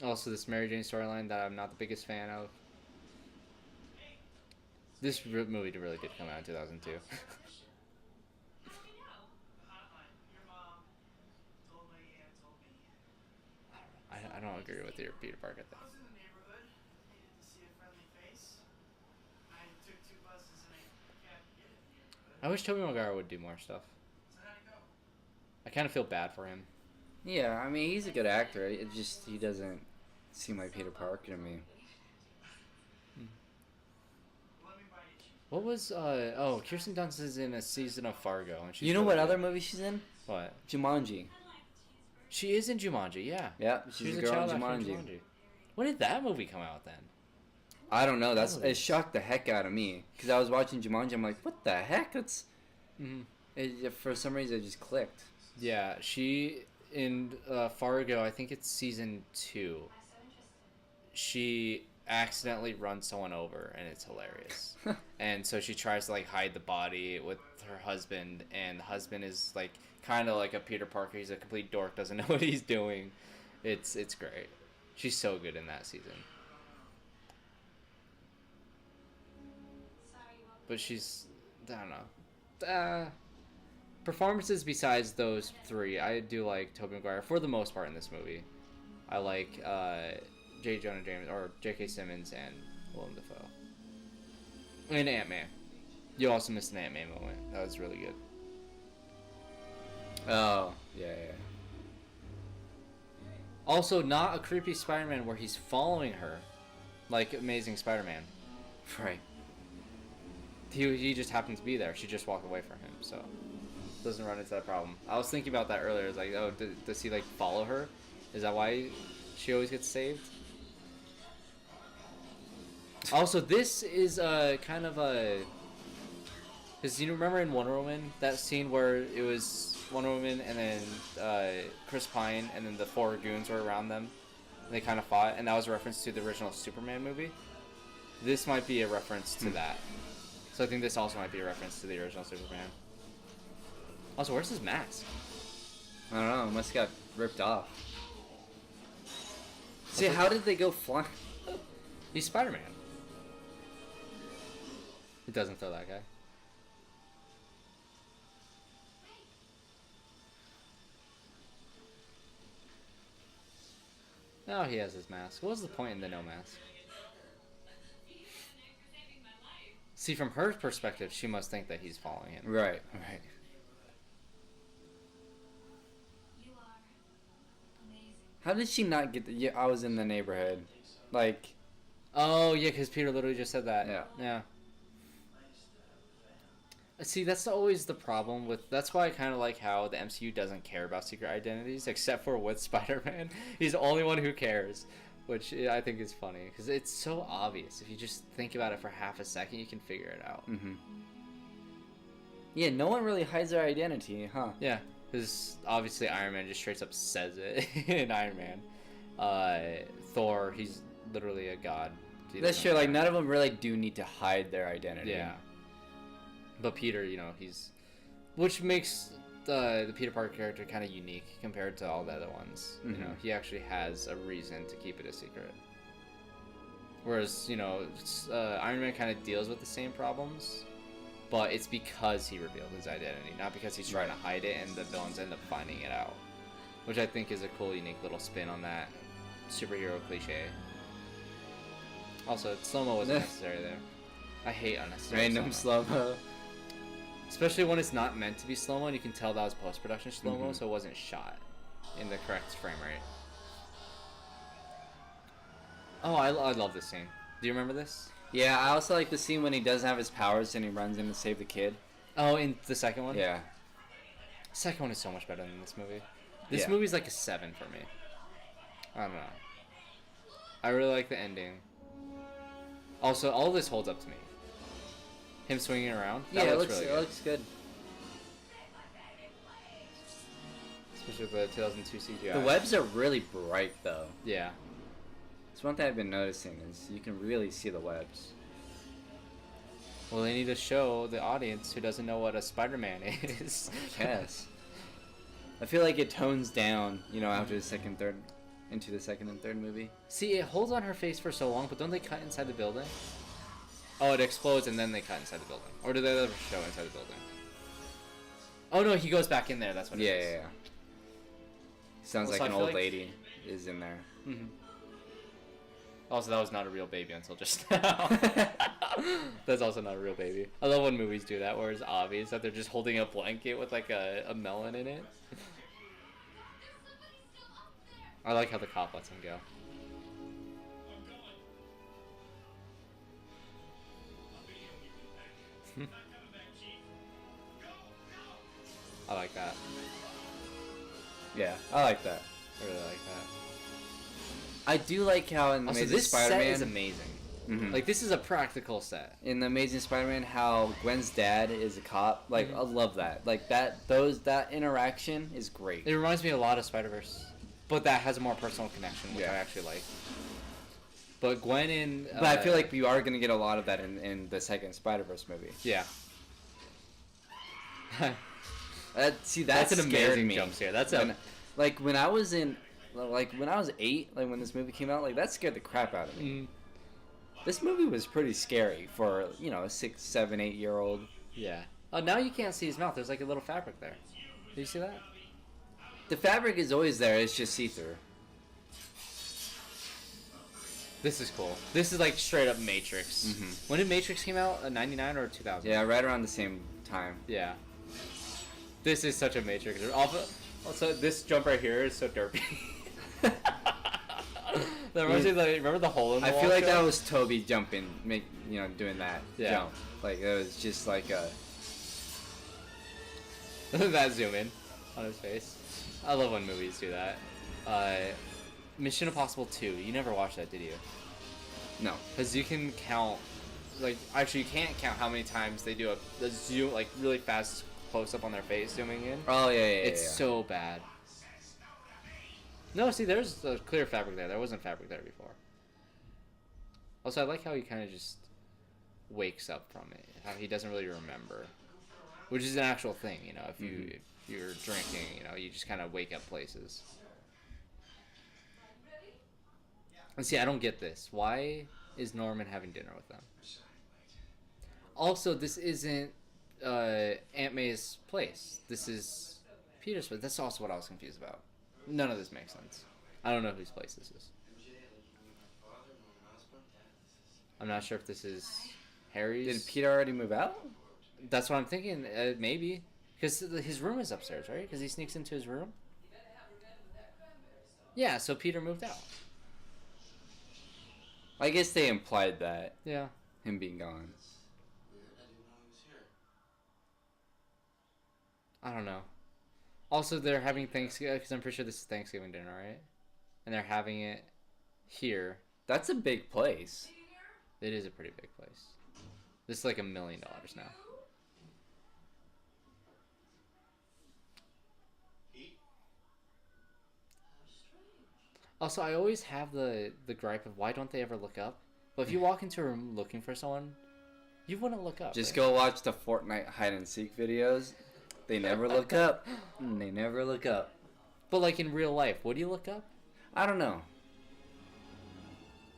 Also, this Mary Jane storyline that I'm not the biggest fan of. This movie really did come out in 2002. I don't agree with your Peter Parker thing. I was in the neighborhood. Needed to see a friendly face. I took 2 buses and I can't get in the neighborhood. I wish Toby Maguire would do more stuff. So how'd it go? I kind of feel bad for him. Yeah, I mean, he's a good actor. It just, he doesn't seem like Peter Parker to me. Let me buy you cheese. What was Kirsten Dunst is in a season of Fargo, and she's You know really what good. other movie she's in? What? Jumanji. She is in Jumanji, yeah. Yeah, She she's was a a girl in child actor in Jumanji. When did that movie come out then? I don't know. Oh. It shocked the heck out of me because I was watching Jumanji. I'm like, what the heck? For some reason, it just clicked. Yeah, she in Fargo. I think it's season 2. She accidentally runs someone over, and it's hilarious. And so she tries to like hide the body with her husband, and the husband is like kind of like a Peter Parker. He's a complete dork, doesn't know what he's doing. It's great. She's so good in that season. But she's, I don't know. Performances besides those 3, I do like Tobey Maguire for the most part in this movie. I like Jonah James or J.K. Simmons and Willem Dafoe. And Ant-Man. You also missed an Ant-Man moment. That was really good. Oh, yeah. Also, not a creepy Spider-Man where he's following her, like Amazing Spider-Man. Right. He just happened to be there. She just walked away from him, so doesn't run into that problem. I was thinking about that earlier. It's like, oh, does he like follow her? Is that why she always gets saved? Also, this is kind of a... Because you remember in Wonder Woman, that scene where it was Wonder Woman and then Chris Pine and then the 4 goons were around them. And they kind of fought, and that was a reference to the original Superman movie. This might be a reference to that. So I think this also might be a reference to the original Superman. Also, where's his mask? I don't know. It must have got ripped off. See, how did they go flying? He's Spider-Man. It doesn't throw that guy. No, he has his mask. What was the point in the no mask? See, from her perspective, she must think that he's following him. Right. You are amazing. How did she not get the... Yeah, I was in the neighborhood. Like... Oh, yeah, because Peter literally just said that. Yeah. See, that's always the problem with... That's why I kind of like how the MCU doesn't care about secret identities, except for with Spider-Man. He's the only one who cares, which I think is funny, because it's so obvious. If you just think about it for half a second, you can figure it out. Mm-hmm. Yeah, no one really hides their identity, huh? Yeah, because obviously Iron Man just straight up says it in Iron Man. Thor, he's literally a god. He That's doesn't true, like, care. none of them really do need to hide their identity. Yeah. But Peter, he's... Which makes the Peter Parker character kind of unique compared to all the other ones. Mhm. He actually has a reason to keep it a secret. Whereas, Iron Man kind of deals with the same problems, but it's because he revealed his identity, not because he's trying to hide it and the villains end up finding it out. Which I think is a cool, unique little spin on that superhero cliche. Also, slow-mo wasn't necessary there. I hate unnecessary Random slow-mo. Especially when it's not meant to be slow-mo and you can tell that was post-production slow-mo, Mhm. so it wasn't shot in the correct frame rate. Oh, I love this scene. Do you remember this? Yeah, I also like the scene when he doesn't have his powers and he runs in to save the kid. Oh, in the second one? Yeah. The second one is so much better than this movie. This Yeah. movie's like a 7 for me. I don't know. I really like the ending. Also, all this holds up to me. Him swinging around. That Yeah, looks really it good. looks good. Especially with the 2002 CGI. The webs are really bright though. Yeah. It's one thing I've been noticing is you can really see the webs. Well, they need to show the audience who doesn't know what a Spider-Man is. Yes. I feel like it tones down, you know, after the second, third, into the second and third movie. See, it holds on her face for so long, but don't they cut inside the building? Oh, it explodes and then they cut inside the building. Or do they ever show inside the building? Oh no, he goes back in there. That's what Yeah, it is. yeah, yeah. Sounds Also, like I an feel old like- lady is in there. Mm-hmm. Also, that was not a real baby until just now. That's also not a real baby. I love when movies do that, where it's obvious that they're just holding a blanket with like a melon in it. I like how the cop lets him go. I like that. Yeah, I like that. I really like that. I do like how in the Also, Amazing this set Spider-Man, is amazing. Mhm. Like, this is a practical set. in the Amazing Spider-Man, how Gwen's dad is a cop. Like, I love that. Like that interaction is great. It reminds me a lot of Spider-Verse, but that has a more personal connection, which Yeah. I actually like. But Gwen and... But I feel like we are gonna get a lot of that in the second Spider-Verse movie. Yeah. See, That's an scared amazing me. jump scare. That's When, a... when I was 8, like when this movie came out, like that scared the crap out of me. Mm, This movie was pretty scary for, you know, a 6, 7, 8-year-old. yeah. Oh, now you can't see his mouth. There's like a little fabric there. Do you see that? The fabric is always there, it's just see-through. This is cool. This is like straight up Matrix. Mhm. When did Matrix came out? 99 or 2000? Yeah, right around the same time. Yeah. This is such a Matrix. Also, this jump right here is so derpy. That reminds me of remember the hole in the I wall feel like shot? that was Toby jumping, doing that Yeah. jump. Like, it was just like a... that zoom in on his face. I love when movies do that. Mission Impossible 2. You never watched that, did you? No. Because you can count, like, actually you can't count how many times they do a zoom, like, really fast close-up on their face zooming in. Oh, yeah. It's so bad. No, see, there's a clear fabric there. There wasn't fabric there before. Also, I like how he kind of just wakes up from it. How he doesn't really remember. Which is an actual thing, you know. If you're drinking, you know, you just kind of wake up places. And see, I don't get this. Why is Norman having dinner with them? Also, this isn't Aunt May's place. This is Peter's place. That's also what I was confused about. None of this makes sense. I don't know whose place this is. I'm not sure if this is Harry's. Did Peter already move out? That's what I'm thinking. Maybe. Because his room is upstairs, right? Because he sneaks into his room? Yeah, so Peter moved out. I guess they implied that, Yeah. him being gone. I don't know. Also, they're having Thanksgiving, because I'm pretty sure this is Thanksgiving dinner, right? And they're having it here. That's a big place. It is a pretty big place. This is like $1 million now. Also, I always have the gripe of why don't they ever look up? But if you walk into a room looking for someone, you wouldn't look up. Just right? go watch the Fortnite hide and seek videos. They never look up. They never look up. But like in real life, would you look up? I don't know.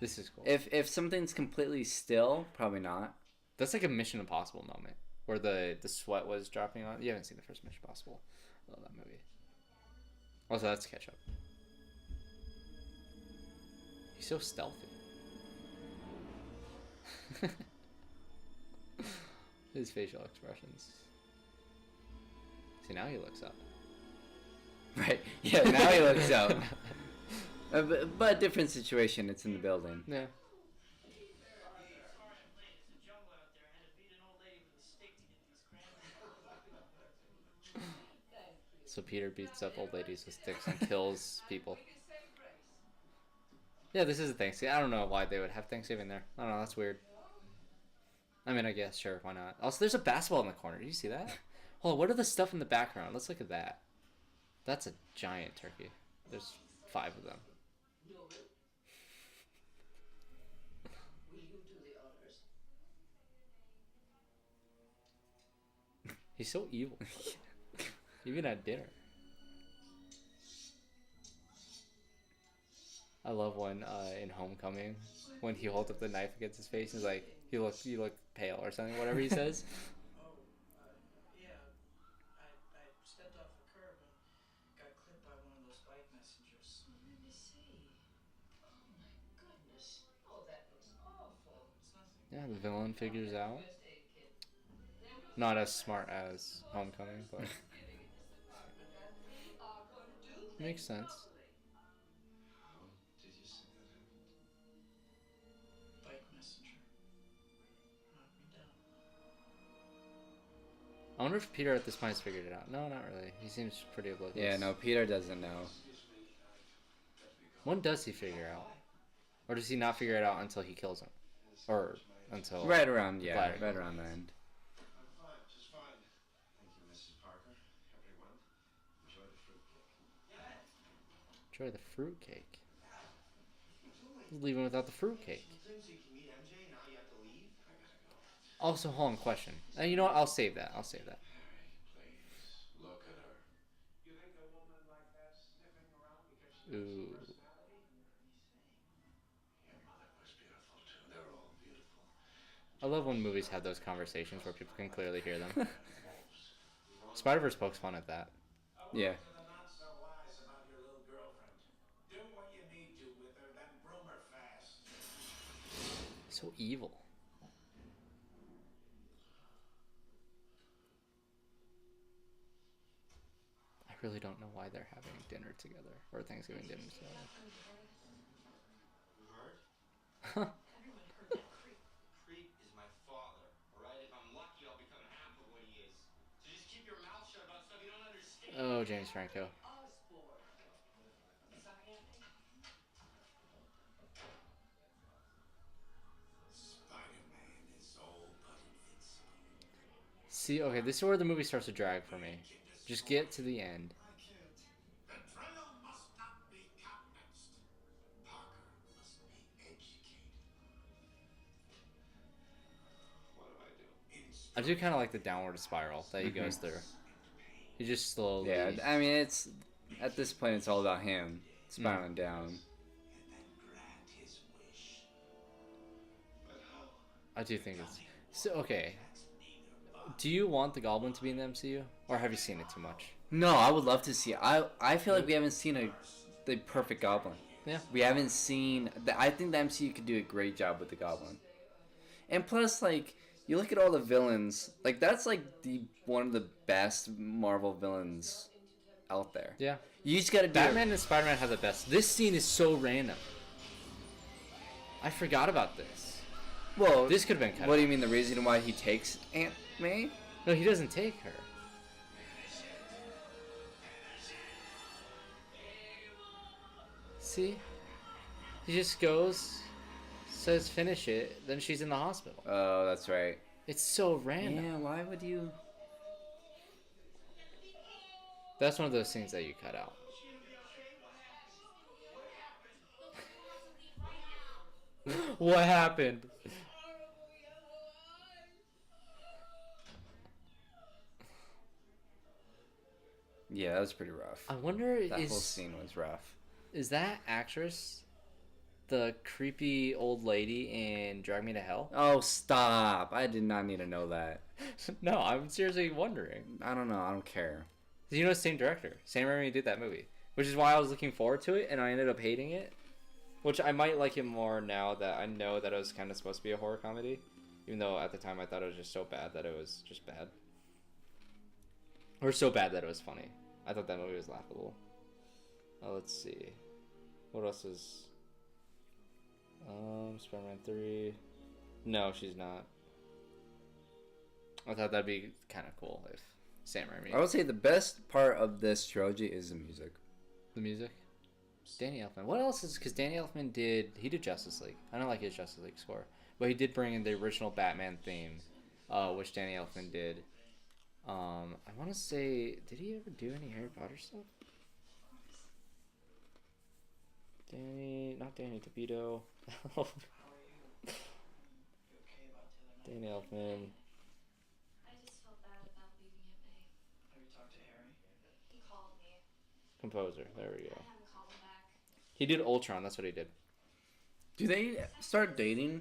This is cool. If something's completely still, probably not. That's like a Mission Impossible moment where the sweat was dropping on. You haven't seen the first Mission Impossible. I love that movie. Also, that's ketchup. He's so stealthy. His facial expressions. See, now he looks up. Right. Yeah, now he looks out. But different situation. It's in the building. Yeah. It's a jungle out there. I had to beat an old lady with a stick to get these cranberries. So Peter beats up old ladies with sticks and kills people. Yeah, this is a Thanksgiving. I don't know why they would have Thanksgiving there. I don't know. That's weird. I mean, I guess, sure, why not? Also, there's a basketball in the corner. Do you see that? Hold on, what are the stuff in the background? Let's look at that. That's a giant turkey. There's 5 of them. Norman, will you do the honors? He's so evil. Even at dinner. I love when in Homecoming, when he holds up the knife against his face, and he's like, you look pale or something, whatever he says. Yeah. I stepped off a curb and got clipped by one of those bike messengers. Let me see. Oh my goodness. Oh, that looks awful. It's nothing. Yeah, the villain figures out. First aid kit. There will Not as smart as Homecoming, but Thanksgiving in this apartment, and we are going to do things makes sense. properly. How did you say that happened? Bike messenger. Knocked me down. I wonder if Peter at this point has figured it out. No, not really. He seems pretty oblivious. Yeah, no, Peter doesn't know. When does he figure out? Or does he not figure it out until he kills him? Or until... Right around, yeah, Right. right around the end. I'm fine, just fine. Thank you, Mrs. Parker. Everyone, enjoy the fruitcake. Try the fruitcake. He's leaving without the fruitcake. So you can meet MJ, now you have to leave? I gotta go. Also, hold on, question. You know what? I'll save that. I'll save that. Harry, please, look at her. You think a woman like that sniffing around because she Ooh. has personality? Your mother was beautiful too. They're all beautiful. I love when movies have those conversations where people can clearly hear them. Spider-Verse pokes fun at that. Yeah. To the not so wise about your little girlfriend. Do what you need to with her, then broom her fast. So evil. I really don't know why they're having dinner together. Or Thanksgiving dinner together. You heard? Everyone heard that creep. Creep is my father, alright? If I'm lucky, I'll become half of what he is. So just keep your mouth shut about stuff you don't understand. Oh, James Franco. Osborn. Sorry, Anthony. Spider-Man is all but invincible. See, okay, this is where the movie starts to drag for me. Just get to the end. I can't. Betrayal must not be countenanced. Parker must be educated. What do I do? I do kind of like the downward spiral that he goes through. He just slowly... Yeah, I mean, it's... At this point, it's all about him spiraling down. And then grant his wish. But how? I do think it's... So, okay. Do you want the Goblin to be in the MCU? Or have you seen it too much? No, I would love to see it. I feel like we haven't seen the perfect Goblin. Yeah. We haven't seen... I think the MCU could do a great job with the Goblin. And plus, like, you look at all the villains, like, that's, like, one of the best Marvel villains out there. Yeah. You just gotta do Batman and Spider-Man have the best. This scene is so random. I forgot about this. Well, This could have been cut what do out. you mean, the reason why he takes Aunt May? No, he doesn't take her. See? He just goes, says finish it, then she's in the hospital. Oh, that's right. It's so random. Yeah, why would you... That's one of those things that you cut out. What happened? Yeah, that was pretty rough. I wonder That whole is scene was rough. that actress the creepy old lady in Drag Me to Hell? Oh, stop. I did not need to know that. No, I'm seriously wondering. I don't know. I don't care. You know, same director. Sam Raimi did that movie, which is why I was looking forward to it, and I ended up hating it. Which I might like it more now that I know that it was kind of supposed to be a horror comedy, even though at the time I thought it was just so bad that it was just bad, or so bad that it was funny. I thought that movie was laughable. Let's see, what else is Spider-Man 3? No, she's not. I thought that'd be kind of cool if Sam Raimi. I would say the best part of this trilogy is the music. The music. Danny Elfman. What else is... Because Danny Elfman did Justice League. I don't like his Justice League score. But he did bring in the original Batman theme, which Danny Elfman did. I want to say... Did he ever do any Harry Potter stuff? Not Danny DeVito. How are you? You okay about the other night? Danny Elfman. I just felt bad about leaving him, babe. Have you talked to Harry? He called me. Composer. There we go. I haven't called him back. He did Ultron. That's what he did. Do they start dating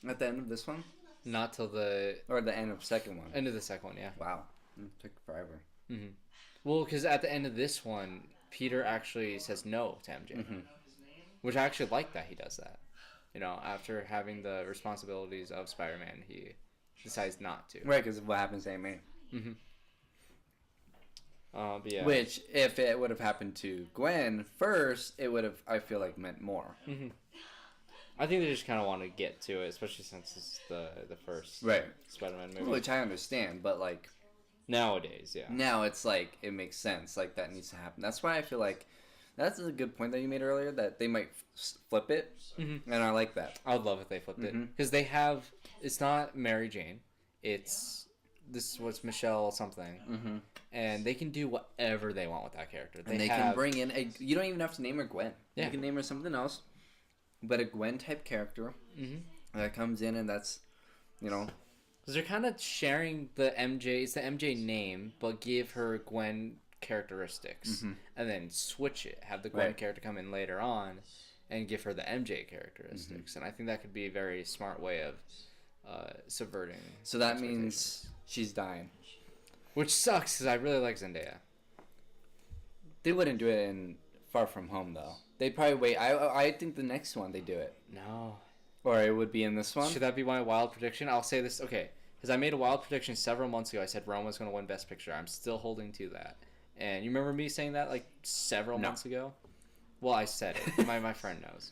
at the end of this one? Not till the Or the end of the second one? end of the second one, yeah. Wow. It took forever. Mm-hmm. Well, because at the end of this one, Peter actually says no to MJ. Mm-hmm. Which I actually like that he does that. You know, after having the responsibilities of Spider-Man, he decides not to. Right, because of what happens to Aunt May. Mm-hmm. But yeah. Which, if it would have happened to Gwen first, it would have, I feel like, meant more. Mm-hmm. I think they just kind of want to get to it, especially since it's the first Right. Spider-Man movie. Which I understand, but, like, Nowadays, yeah. now it's like, it makes sense. Like, that needs to happen. That's why I feel like, that's a good point that you made earlier, that they might flip it, Mm-hmm. and I like that. I would love if they flipped it. Mhm. Because they have... It's not Mary Jane. It's... This was Michelle something. Mm-hmm. And they can do whatever they want with that character. And they can bring in a... You don't even have to name her Gwen. Yeah. You can name her something else. But a Gwen-type character Mm-hmm. that comes in, and that's, you know... Because they're kind of sharing the MJ... It's the MJ name, but give her Gwen characteristics. Mhm. And then switch it. Have the Gwen Right. character come in later on and give her the MJ characteristics. And I think that could be a very smart way of subverting... So that expectations. means she's dying. Which sucks, because I really like Zendaya. They wouldn't do it in Far From Home, though. They'd probably wait. I think the next one they do it. No. Or it would be in this one. Should that be my wild prediction? I'll say this, okay, because I made a wild prediction several months ago. I said Rome was going to win Best Picture. I'm still holding to that. And you remember me saying that like several No. months ago? Well, I said it. my friend knows.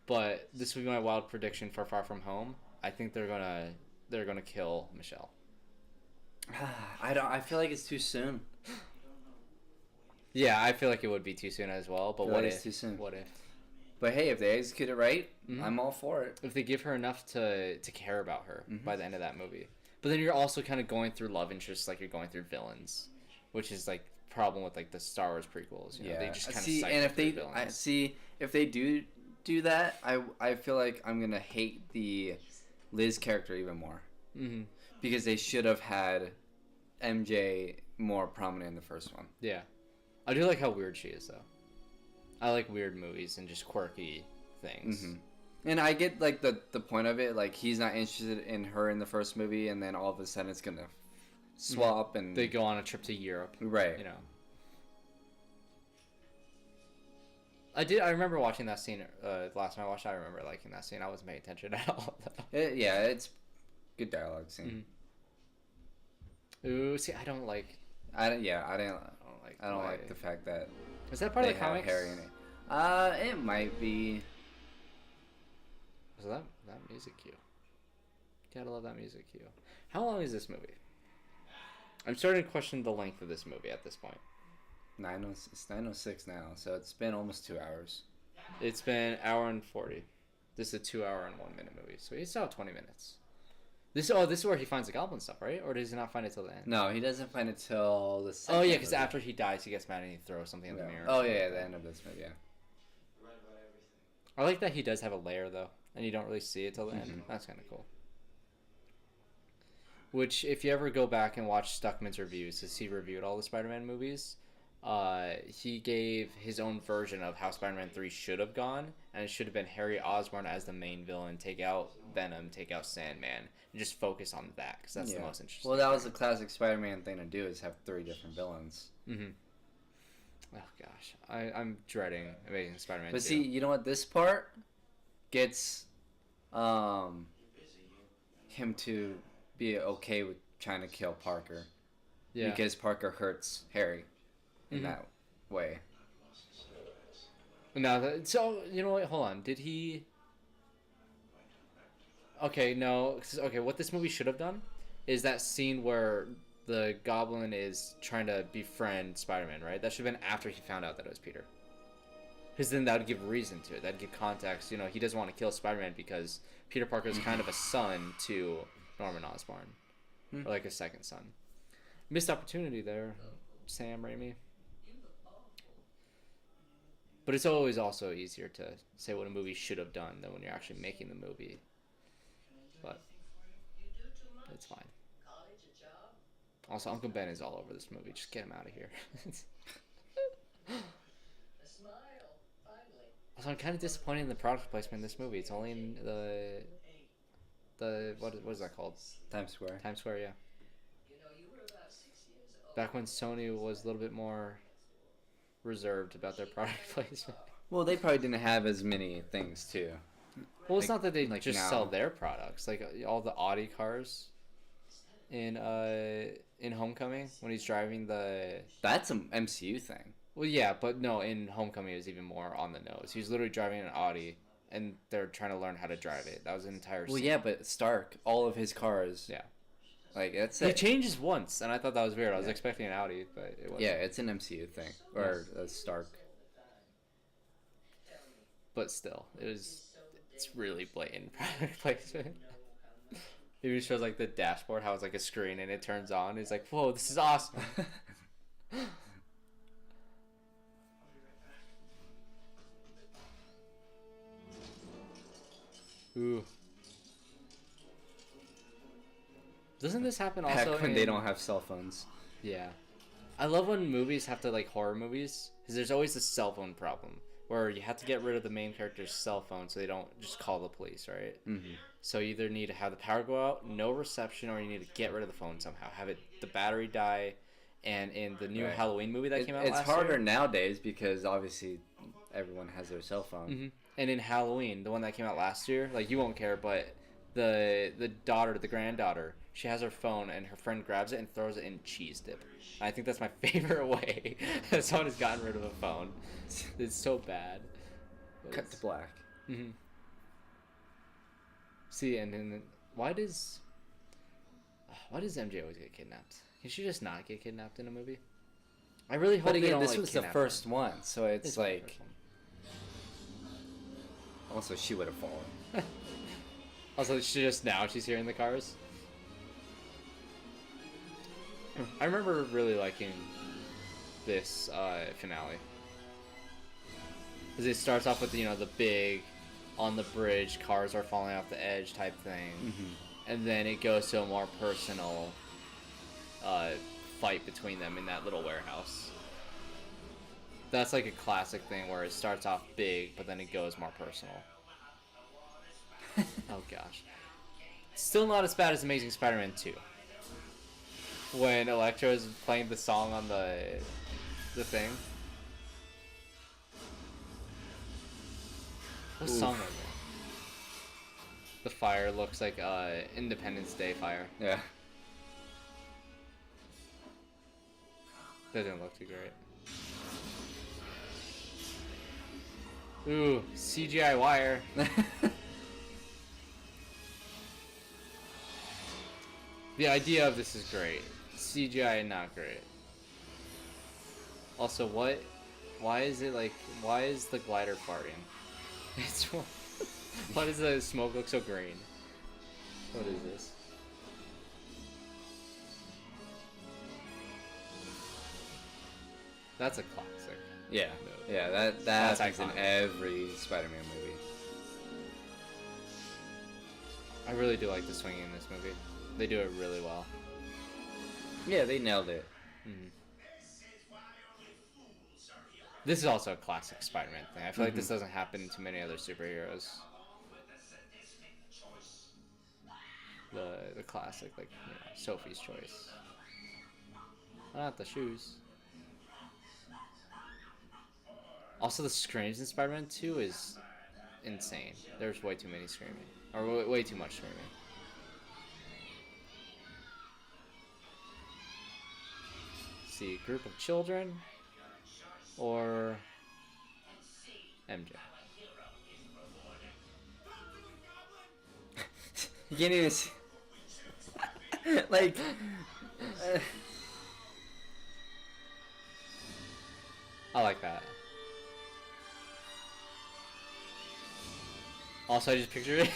But this would be my wild prediction for Far From Home. I think they're gonna kill Michelle. I feel like it's too soon. Yeah, I feel like it would be too soon as well. But Feel what like if? it's too soon. What if? But hey, if they execute it right, Mhm. I'm all for it. If they give her enough to care about her Mhm. by the end of that movie. But then you're also kind of going through love interests like you're going through villains, which is like problem with like the Star Wars prequels. You know, they just kind of see, and if if they do that, I feel like I'm gonna hate the Liz character even more Mm-hmm. because they should have had MJ more prominent in the first one. Yeah, I do like how weird she is though. I like weird movies and just quirky things. Mm-hmm. And I get like the point of it. Like he's not interested in her in the first movie, and then all of a sudden it's gonna swap and They go on a trip to Europe. right. You know. I remember watching that scene last time I watched it. I remember liking that scene. I wasn't paying attention at all. Yeah, it's good dialogue scene. Mhm. Ooh, see, I don't like. I don't why- like the fact that Is that part they of the have comics? Harry in it. It might be. So that music cue. Gotta love that music cue. How long is this movie? I'm starting to question the length of this movie at this point. It's 9:06 now, so it's been almost 2 hours. It's been an hour and 40. This is a 2 hour and 1 minute movie, so it's about 20 minutes. This is where he finds the goblin stuff, right? Or does he not find it till the end? No, he doesn't find it till the second Oh yeah, because movie. after he dies, he gets mad and he throws something in the mirror. Oh yeah, the end of this movie. Yeah. Right about everything. I like that he does have a layer though, and you don't really see it till the end. Mhm. That's kind of cool. Which, if you ever go back and watch Stuckman's reviews, as he reviewed all the Spider-Man movies, he gave his own version of how Spider-Man 3 should have gone, and it should have been Harry Osborn as the main villain, take out Venom, take out Sandman, and just focus on that, because that's the most interesting. Well, that was the classic Spider-Man thing to do, is have 3 different villains. Mm-hmm. Oh, gosh. I'm dreading Amazing Spider-Man 2. But see, you know what? This part gets him to be okay with trying to kill Parker. yeah. Because Parker hurts Harry in Mhm. that way. No, so, you know what? Hold on. Did he... Okay, no. Okay, what this movie should have done is that scene where the Goblin is trying to befriend Spider-Man, right? That should have been after he found out that it was Peter. Because then that would give reason to it. That'd give context. You know, he doesn't want to kill Spider-Man because Peter Parker is kind of a son to Norman Osborn. Or like a second son. Missed opportunity there, Sam Raimi. But it's always also easier to say what a movie should have done than when you're actually making the movie. But it's fine. College, a job? Also, Uncle Ben is all over this movie. Just get him out of here. A smile, finally. Also, I'm kind of disappointed in the product placement in this movie. It's only in the what is that called? Times Square. Times Square, yeah. You know, you were about 6 years old. Back when Sony was a little bit more reserved about their product placement. Well, they probably didn't have as many things too. Well, it's Like- not that they like just now. sell their products. Like all the Audi cars in Homecoming when he's driving the. That's an MCU thing. Well, yeah, but no, in Homecoming it was even more on the nose. He was literally driving an Audi, and they're trying to learn how to drive it. That was an entire. Well, scene. yeah, but Stark, all of his cars. Yeah. Like that's He it. changes once, and I thought that was weird. I was Yeah. expecting an Audi, but it wasn't. Yeah, it's an MCU thing or a Stark. But still, it's really blatant product placement. It even shows like the dashboard, how it's like a screen and it turns on. It's like, whoa, this is awesome. Ooh. Doesn't this happen also Heck, when in... they don't have cell phones. Yeah. I love when movies have to, like, horror movies, because there's always this cell phone problem, where you have to get rid of the main character's cell phone so they don't just call the police, right? Mm-hmm. So you either need to have the power go out, no reception, or you need to get rid of the phone somehow. Have the battery die, and in the new Right. Halloween movie that came out It's last harder year... nowadays because obviously everyone has their cell phone. Mm-hmm. And in Halloween, the one that came out last year, like, you won't care, but the granddaughter, she has her phone, and her friend grabs it and throws it in cheese dip. I think that's my favorite way that someone has gotten rid of a phone. It's so bad. But Cut it's- to black. Mhm. See, and then why does MJ always get kidnapped? Can she just not get kidnapped in a movie? I really hope But they again, don't, this like, was the kidnap first her. one, so it's This was the like first one. also she would have fallen. Also, she's hearing the cars. I remember really liking this finale. Because it starts off with, the big, on the bridge, cars are falling off the edge type thing. Mm-hmm. And then it goes to a more personal fight between them in that little warehouse. That's like a classic thing where it starts off big, but then it goes more personal. Oh gosh. Still not as bad as Amazing Spider-Man 2. When Electro is playing the song on the thing. What Oof. song is it? The fire looks like Independence Day fire. Yeah. Doesn't look too great. Ooh, CGI wire. The idea of this is great. CGI not great. Also, why is the glider farting? It's why does the smoke look so green? What is this? That's a classic. Yeah. No. Yeah, that That's happens in iconic. every Spider-Man movie. I really do like the swinging in this movie. They do it really well. Yeah, they nailed it. Mhm. This is why only fools are heroes. This is also a classic Spider-Man thing. I feel like this Mm-hmm. doesn't happen to many other superheroes. Along with the sadistic choice. The classic, like, Sophie's Choice. Not the shoes. Also, the screams in Spider-Man 2 is insane. There's way too many screaming. Or way too much screaming. Let's see, group of children or MJ. You can't even see. Like, I like that. Also, I just picture it.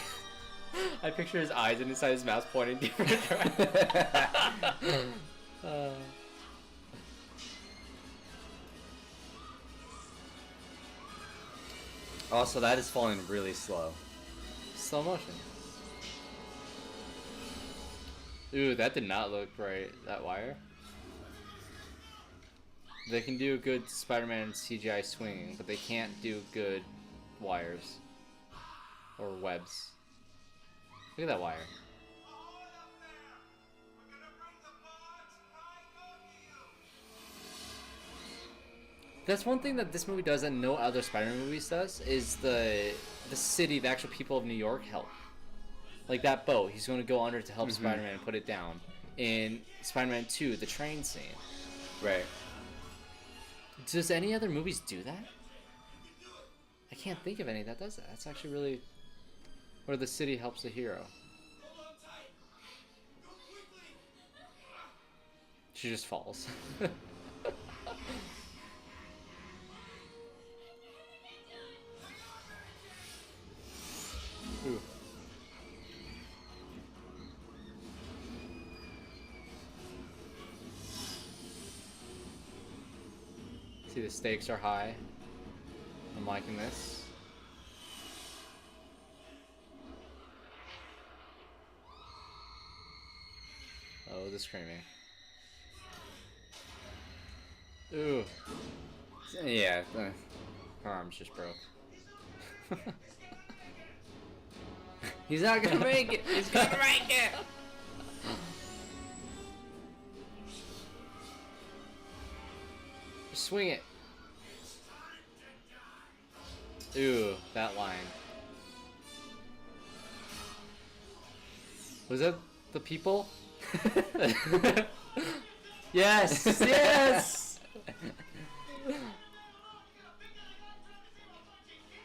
I picture his eyes and inside his mouth pointing different directions. Also, that is falling really slow. Slow motion. Ooh, that did not look right, that wire. They can do a good Spider-Man CGI swinging, but they can't do good wires. Or webs. Look at that wire. That's one thing that this movie does that no other Spider-Man movies does, is the city, the actual people of New York help. Like that boat, he's going to go under to help Spider-Man put it down. In Spider-Man 2, the train scene. Right. Does any other movies do that? I can't think of any that does that. That's actually really... Where the city helps the hero. She just falls. Ooh. See, the stakes are high. I'm liking this. Oh, the screaming. Ooh. Yeah. Her arms just broke. He's not gonna make it. He's gonna make it. Swing it. Ooh, that line. Was that the people? Yes! Yes!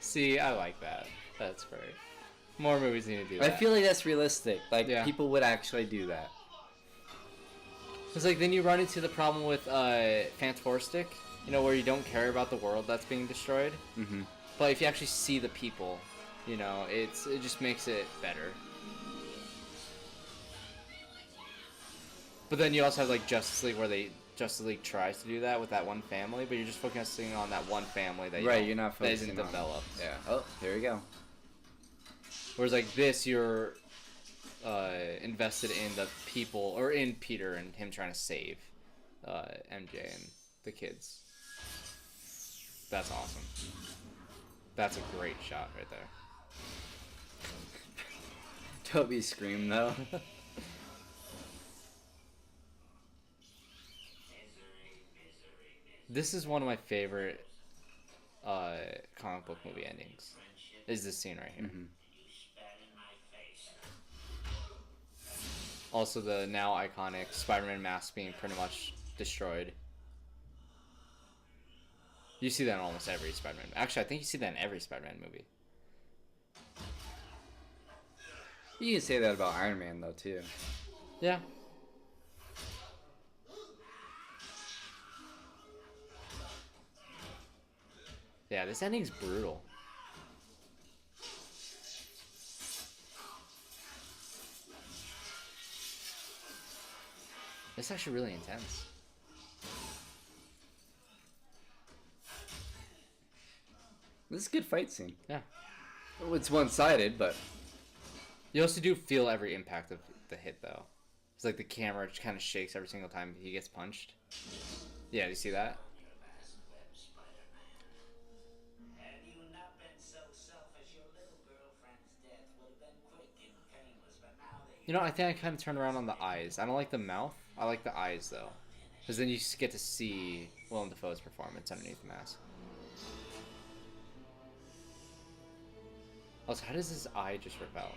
See, I like that. That's great. More movies need to do that. I feel like that's realistic. Like, Yeah. people would actually do that. It's like then you run into the problem with Fantastic, you know, where you don't care about the world that's being destroyed. Mm-hmm. But if you actually see the people, you know, it just makes it better. But then you also have like Justice League, where Justice League tries to do that with that one family, but you're just focusing on that one family that Right, you're not that focusing isn't on. developed. Yeah. Oh, there you go. Whereas like this, you're invested in the people, or in Peter and him trying to save MJ and the kids. That's awesome. That's a great shot right there. Toby scream though. This is one of my favorite comic book movie endings. Is this scene right here? Mm-hmm. Also, the now iconic Spider-Man mask being pretty much destroyed. You see that in almost every Spider-Man. Actually, I think you see that in every Spider-Man movie. You can say that about Iron Man though too. Yeah. Yeah, this ending's brutal. It's actually really intense. This is a good fight scene. Yeah. Well, it's one-sided, but You also do feel every impact of the hit, though. It's like the camera just kind of shakes every single time he gets punched. Yeah, do you see that? Had you not been so selfish, your little girlfriend's death would have been quick and painless, but now that You know, I think I kind of turned around on the eyes. I don't like the mouth. I like the eyes, though. Because then you get to see Willem Dafoe's performance underneath the mask. Also, how does his eye just rip out?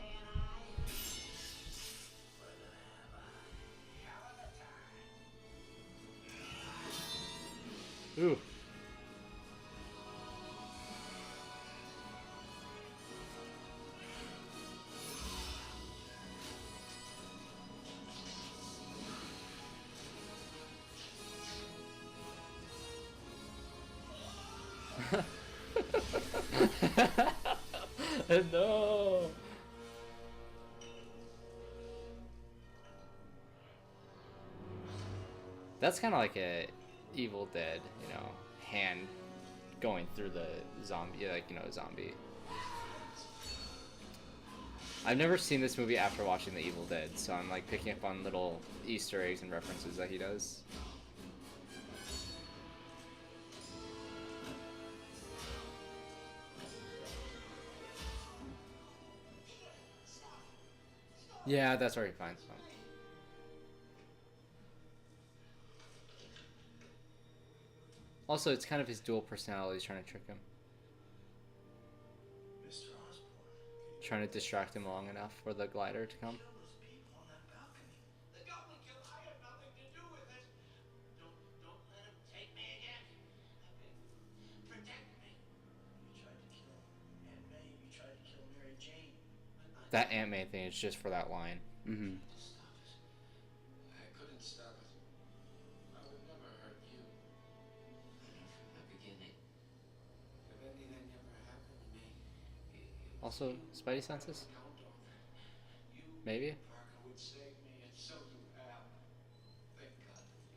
Ooh. No. That's kind of like a Evil Dead, hand going through the zombie, zombie. I've never seen this movie after watching The Evil Dead, so I'm like picking up on little Easter eggs and references that he does. Yeah, that's where he finds them. Also, it's kind of his dual personalities trying to trick him. Mr. Osborn, Trying to distract him long enough for the glider to come. kill those people on that balcony. The Goblin killed. I had nothing to do with it. Don't let him take me again. Protect me. You tried to kill Aunt May. You tried to kill Mary Jane. That Aunt May thing is just for that line. Mm-hmm. Stop it. I couldn't stop it. I would never hurt you. I knew from the beginning. If anything ever happened to me, it was Also, you Spidey I senses? would count on. You, Maybe? Parker, would save me, and so you have. Thank God for you.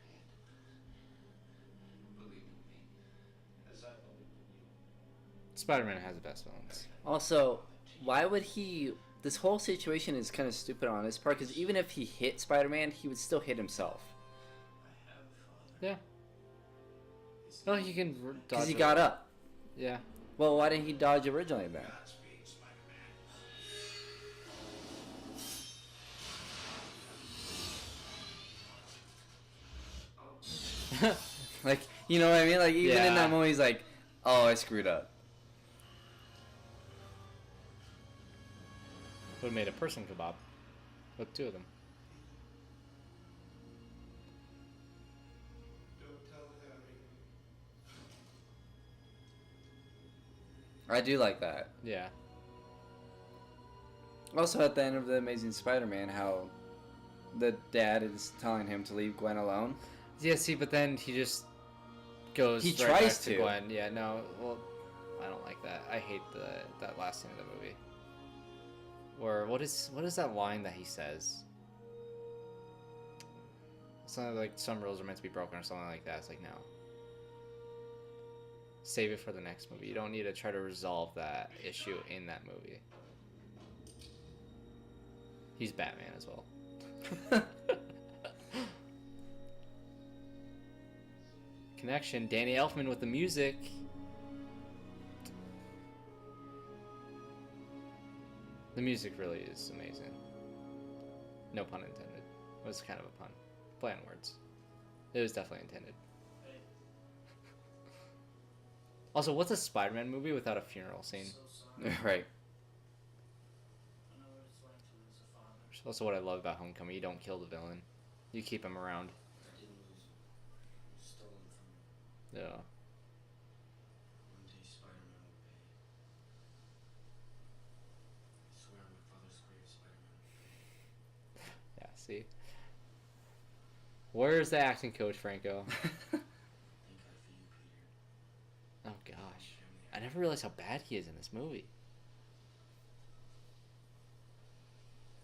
Give me your hand. Believe in me, as I believed in you. Spider-Man has the best villains. Also, why would he... This whole situation is kind of stupid on his part, because even if he hit Spider-Man, he would still hit himself. I have a father. Yeah. No, he can dodge. Because he got up. Yeah. Well, why didn't he dodge originally then? Godspeed, Spider-Man. Like, you know what I mean? Like, even in Yeah. that moment, he's like, oh, I screwed up. Would have made a person kebab. With two of them. Don't tell Harry. I do like that. Yeah. Also, at the end of The Amazing Spider-Man, how the dad is telling him to leave Gwen alone. Yeah, see, but then he just goes He right tries back to. Gwen. Yeah, no, well, I don't like that. I hate that last scene of the movie. Or what is that line that he says? Something like some rules are meant to be broken or something like that. It's like, no. Save it for the next movie. You don't need to try to resolve that issue in that movie. He's Batman as well. Connection. Danny Elfman with the music. The music really is amazing. No pun intended. It was kind of a pun. Play on words. It was definitely intended. Also, what's a Spider-Man movie without a funeral scene? So sorry. Right. I know what it's like to lose a father. Which is also what I love about Homecoming. You don't kill the villain. You keep him around. I didn't lose him. It was stolen from me. Yeah. One day Spider-Man will pay. I swear on my father's grave, Spider-Man will pay. Yeah, see? Where's the acting coach, Franco? Thank God for you, Peter. Oh, gosh. I never realized how bad he is in this movie.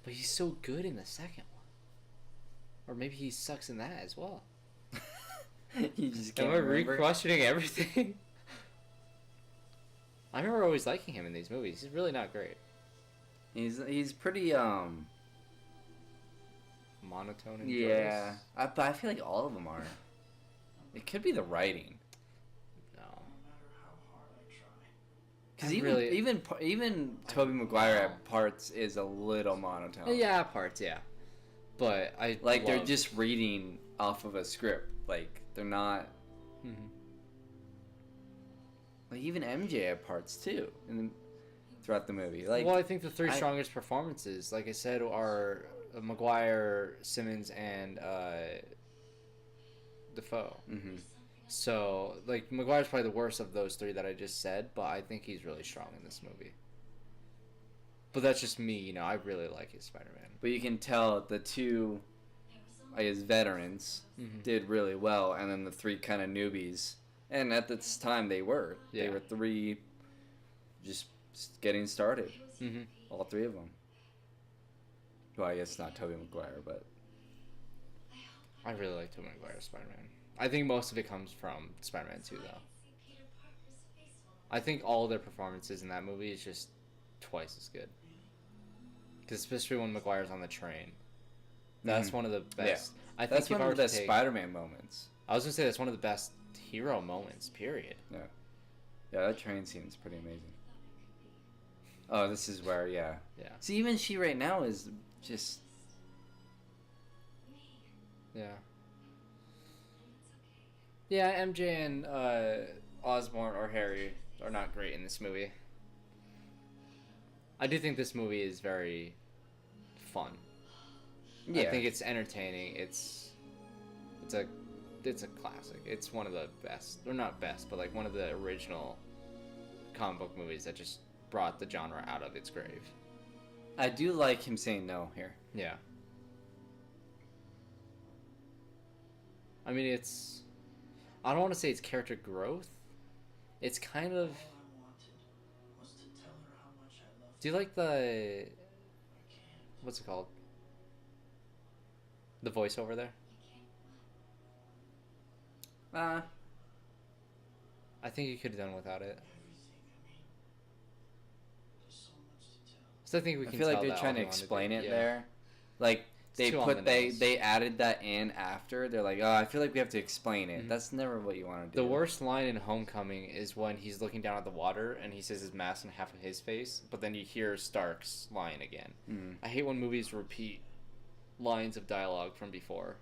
But he's so good in the second one. Or maybe he sucks in that as well. You just Am can't I remember. re-questioning everything? I remember always liking him in these movies. He's really not great. He's pretty Monotone and yeah. joyous. But I feel like all of them are. It could be the writing. No. No matter how hard I try. Because I even really- even Toby Maguire at parts is a little monotone. Yeah, parts, yeah. But I Like they're love- just reading off of a script. Like they're not. Mhm. Like even MJ at parts too, and throughout the movie. Like well, I think the three I- strongest performances, like I said, are Maguire, Simmons, and Dafoe. mhm. So, like, Maguire's probably the worst of those three that I just said, but I think he's really strong in this movie. But that's just me, I really like his Spider-Man. But you can tell the two. his veterans did really well, and then the 3 kind of newbies. And at this time, they were 3 just getting started. All 3 of them. Well, I guess not Toby Maguire, but I really like Tobey Maguire's Spider-Man. I think most of it comes from Spider-Man 2, though. I think all their performances in that movie is just twice as good. Because especially when Maguire's on the train. That's one of the best. Yeah. I think that's one of the best Spider-Man moments. I was going to say that's one of the best hero moments, period. Yeah. Yeah, that train scene is pretty amazing. Oh, this is where, yeah. See, even she right now is just... Yeah. Yeah, MJ and Osborn or Harry are not great in this movie. I do think this movie is very fun. Yeah. I think it's entertaining. It's a classic. It's one of the best, or not best, but like one of the original comic book movies that just brought the genre out of its grave. I do like him saying no here. Yeah. I mean, it's... I don't want to say it's character growth. It's kind of... Do you like the... What's it called? The voiceover there? I think you could have done without it. So I think we can. I feel like tell they're that trying to all they wanted explain do. it Yeah. there. Like they too on put the they nose. they added that in after. They're like, oh, I feel like we have to explain it. That's never what you want to do. The worst line in Homecoming is when he's looking down at the water and he says his mask on half of his face, but then you hear Stark's line again. I hate when movies repeat lines of dialogue from before.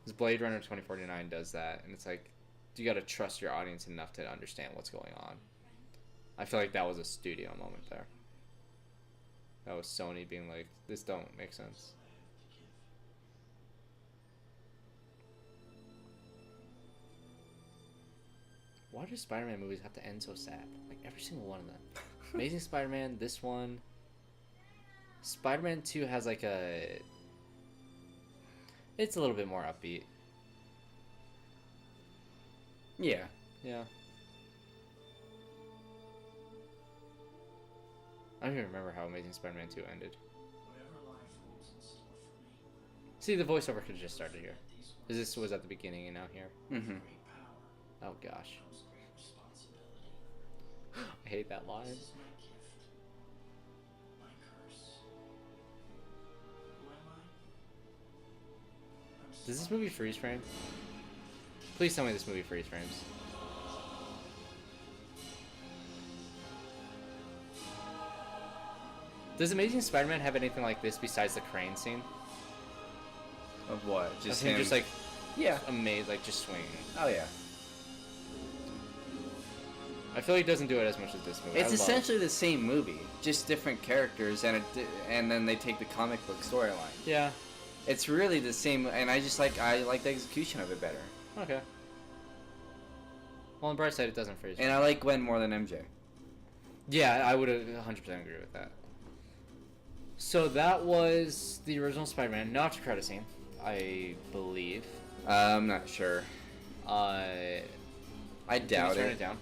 Because Blade Runner 2049 does that, and it's like, you got to trust your audience enough to understand what's going on. I feel like that was a studio moment there. That was Sony being like, this don't make sense. Why do Spider-Man movies have to end so sad? Like, every single one of them. Amazing Spider-Man, this one. Spider-Man 2 has like a... It's a little bit more upbeat. Yeah. Yeah. I don't even remember how Amazing Spider-Man 2 ended. See, the voiceover could have just started here. This was at the beginning and now here. Oh gosh. I hate that line. Does this movie freeze frame? Please tell me this movie freeze frames. Does Amazing Spider-Man have anything like this besides the crane scene? Of what? Just him just like, yeah, amazed, like just swinging. Oh yeah. I feel like he doesn't do it as much as this movie. It's essentially the same movie, just different characters, and then they take the comic book storyline. Yeah. It's really the same, and I like the execution of it better. Okay. Well, on the bright side, it doesn't freeze. And I like Gwen more than MJ. Yeah, I would 100% agree with that. So that was the original Spider-Man. No after credit scene, I believe. I'm not sure. I doubt turn it. it down.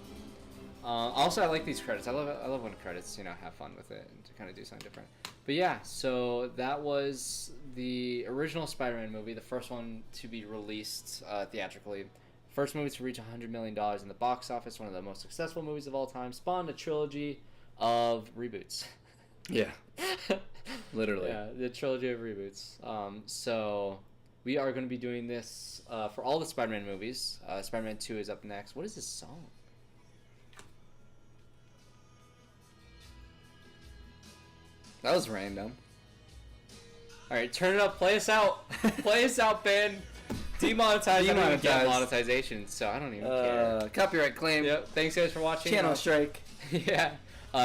Also, I like these credits. I love when credits, have fun with it and to kind of do something different. But yeah, so that was the original Spider-Man movie, the first one to be released theatrically. First movie to reach $100 million in the box office, one of the most successful movies of all time. Spawned a trilogy of reboots. Yeah. Literally. Yeah, the trilogy of reboots. So we are going to be doing this for all the Spider-Man movies. Spider-Man 2 is up next. What is this song? That was random. Alright, turn it up. Play us out. Play us out, Ben. Demonetized. I don't even get monetization, so I don't even care. Copyright claim. Yep. Thanks, guys, for watching. Channel strike. Yeah.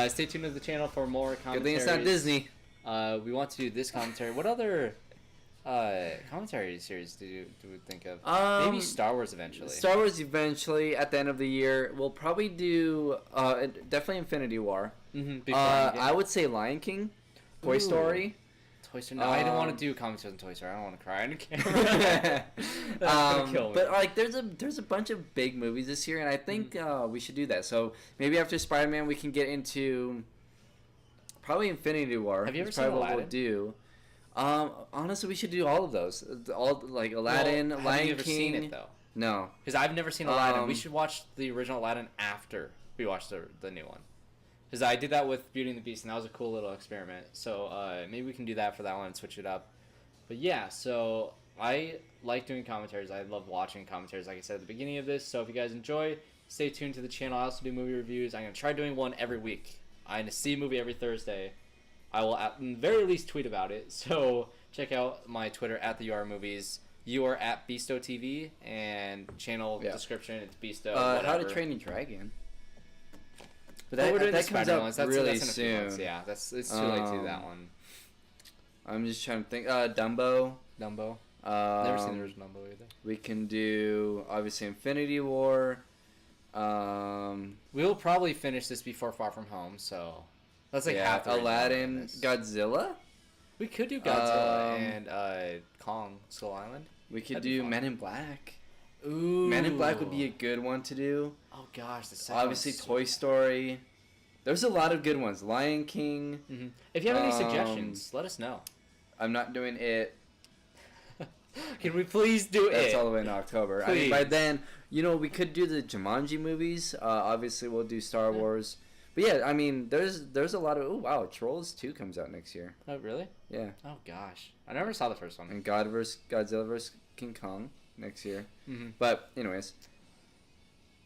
Stay tuned to the channel for more commentaries. Good thing it's not Disney. We want to do this commentary. What other commentary series do you think of? Maybe Star Wars eventually. Star Wars eventually at the end of the year. We'll probably do definitely Infinity War. Mm-hmm. I would say Lion King, Toy Story. Toy Story. No, I don't want to do commentaries on Toy Story. I don't want to cry on camera. That's gonna kill me. But like, there's a bunch of big movies this year, and I think we should do that. So maybe after Spider-Man, we can get into probably Infinity War. Have you ever is seen probably Aladdin? What we'll do. Honestly, we should do all of those. All like Aladdin, Well, Lion have you ever King. seen it though? No. Because I've never seen Aladdin. We Um, should watch the original Aladdin after we watch the new one. Because I did that with Beauty and the Beast, and that was a cool little experiment. So maybe we can do that for that one and switch it up. But yeah, so I like doing commentaries. I love watching commentaries, like I said at the beginning of this. So if you guys enjoy, stay tuned to the channel. I also do movie reviews. I'm going to try doing one every week. I see a movie every Thursday. I will at the very least tweet about it. So check out my Twitter at the UR Movies. You are at Beasto TV, and channel description, it's Beasto. How to Train Your Dragon. But we're doing the comes Spider-Man out ones. That's really in a few months. soon. Yeah, it's too late to do that one. I'm just trying to think. Dumbo. Dumbo. Never seen the Um, original Dumbo either. We can do obviously Infinity War. We'll probably finish this before Far From Home, so that's like half the reason why we're doing Aladdin, this. Godzilla. We could do Godzilla Um, and Kong Skull Island. We could That'd be do fun. Men in Black. Ooh. Men in Black would be a good one to do. Oh gosh, the second Obviously, one's so- Toy Story. There's a lot of good ones. Lion King. Mhm. If you have any Um, suggestions, let us know. I'm not doing it. Can we please do That's it? all the way in October. I mean, by Please. then, we could do the Jumanji movies. Obviously, we'll do Star Wars. But yeah, I mean, there's a lot of. Oh wow, Trolls 2 comes out next year. Oh really? Yeah, Oh gosh, I never saw the first one. and Godzilla vs King Kong next year. Mm-hmm. But anyways,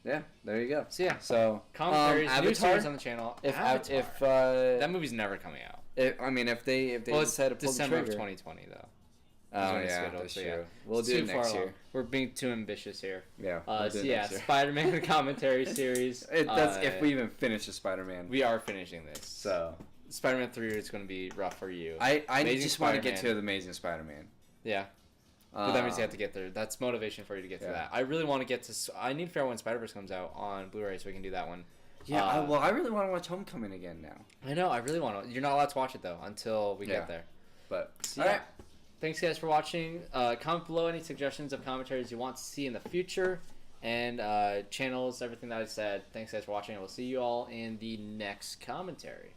yeah, there you go. So yeah, So commentaries, new Avatar. series on the channel. Avatar. that movie's never coming out. if they Well, it's decide to pull December the of trigger. 2020 though. Oh when it's yeah, scheduled, that's so true. yeah. We'll It's do too it far next along. year. We're being too ambitious here. Yeah. We'll do So it yeah, next year. Spider-Man commentary series. That's if we even finish the Spider-Man. We are finishing this. So Spider-Man 3 is going to be rough for you. I Amazing just want to get Spider-Man. to the Amazing Spider-Man. Yeah. But that means you have to get there. That's motivation for you to get to that. I really want to get to. I need Fair when Spider-Verse comes out on Blu-ray so we can do that one. Yeah, I really want to watch Homecoming again now. I know. I really want to. You're not allowed to watch it though until we get there. But So, yeah. Thanks guys for watching. Comment below any suggestions of commentaries you want to see in the future, and channels, everything that I said. Thanks guys for watching. And we'll see you all in the next commentary.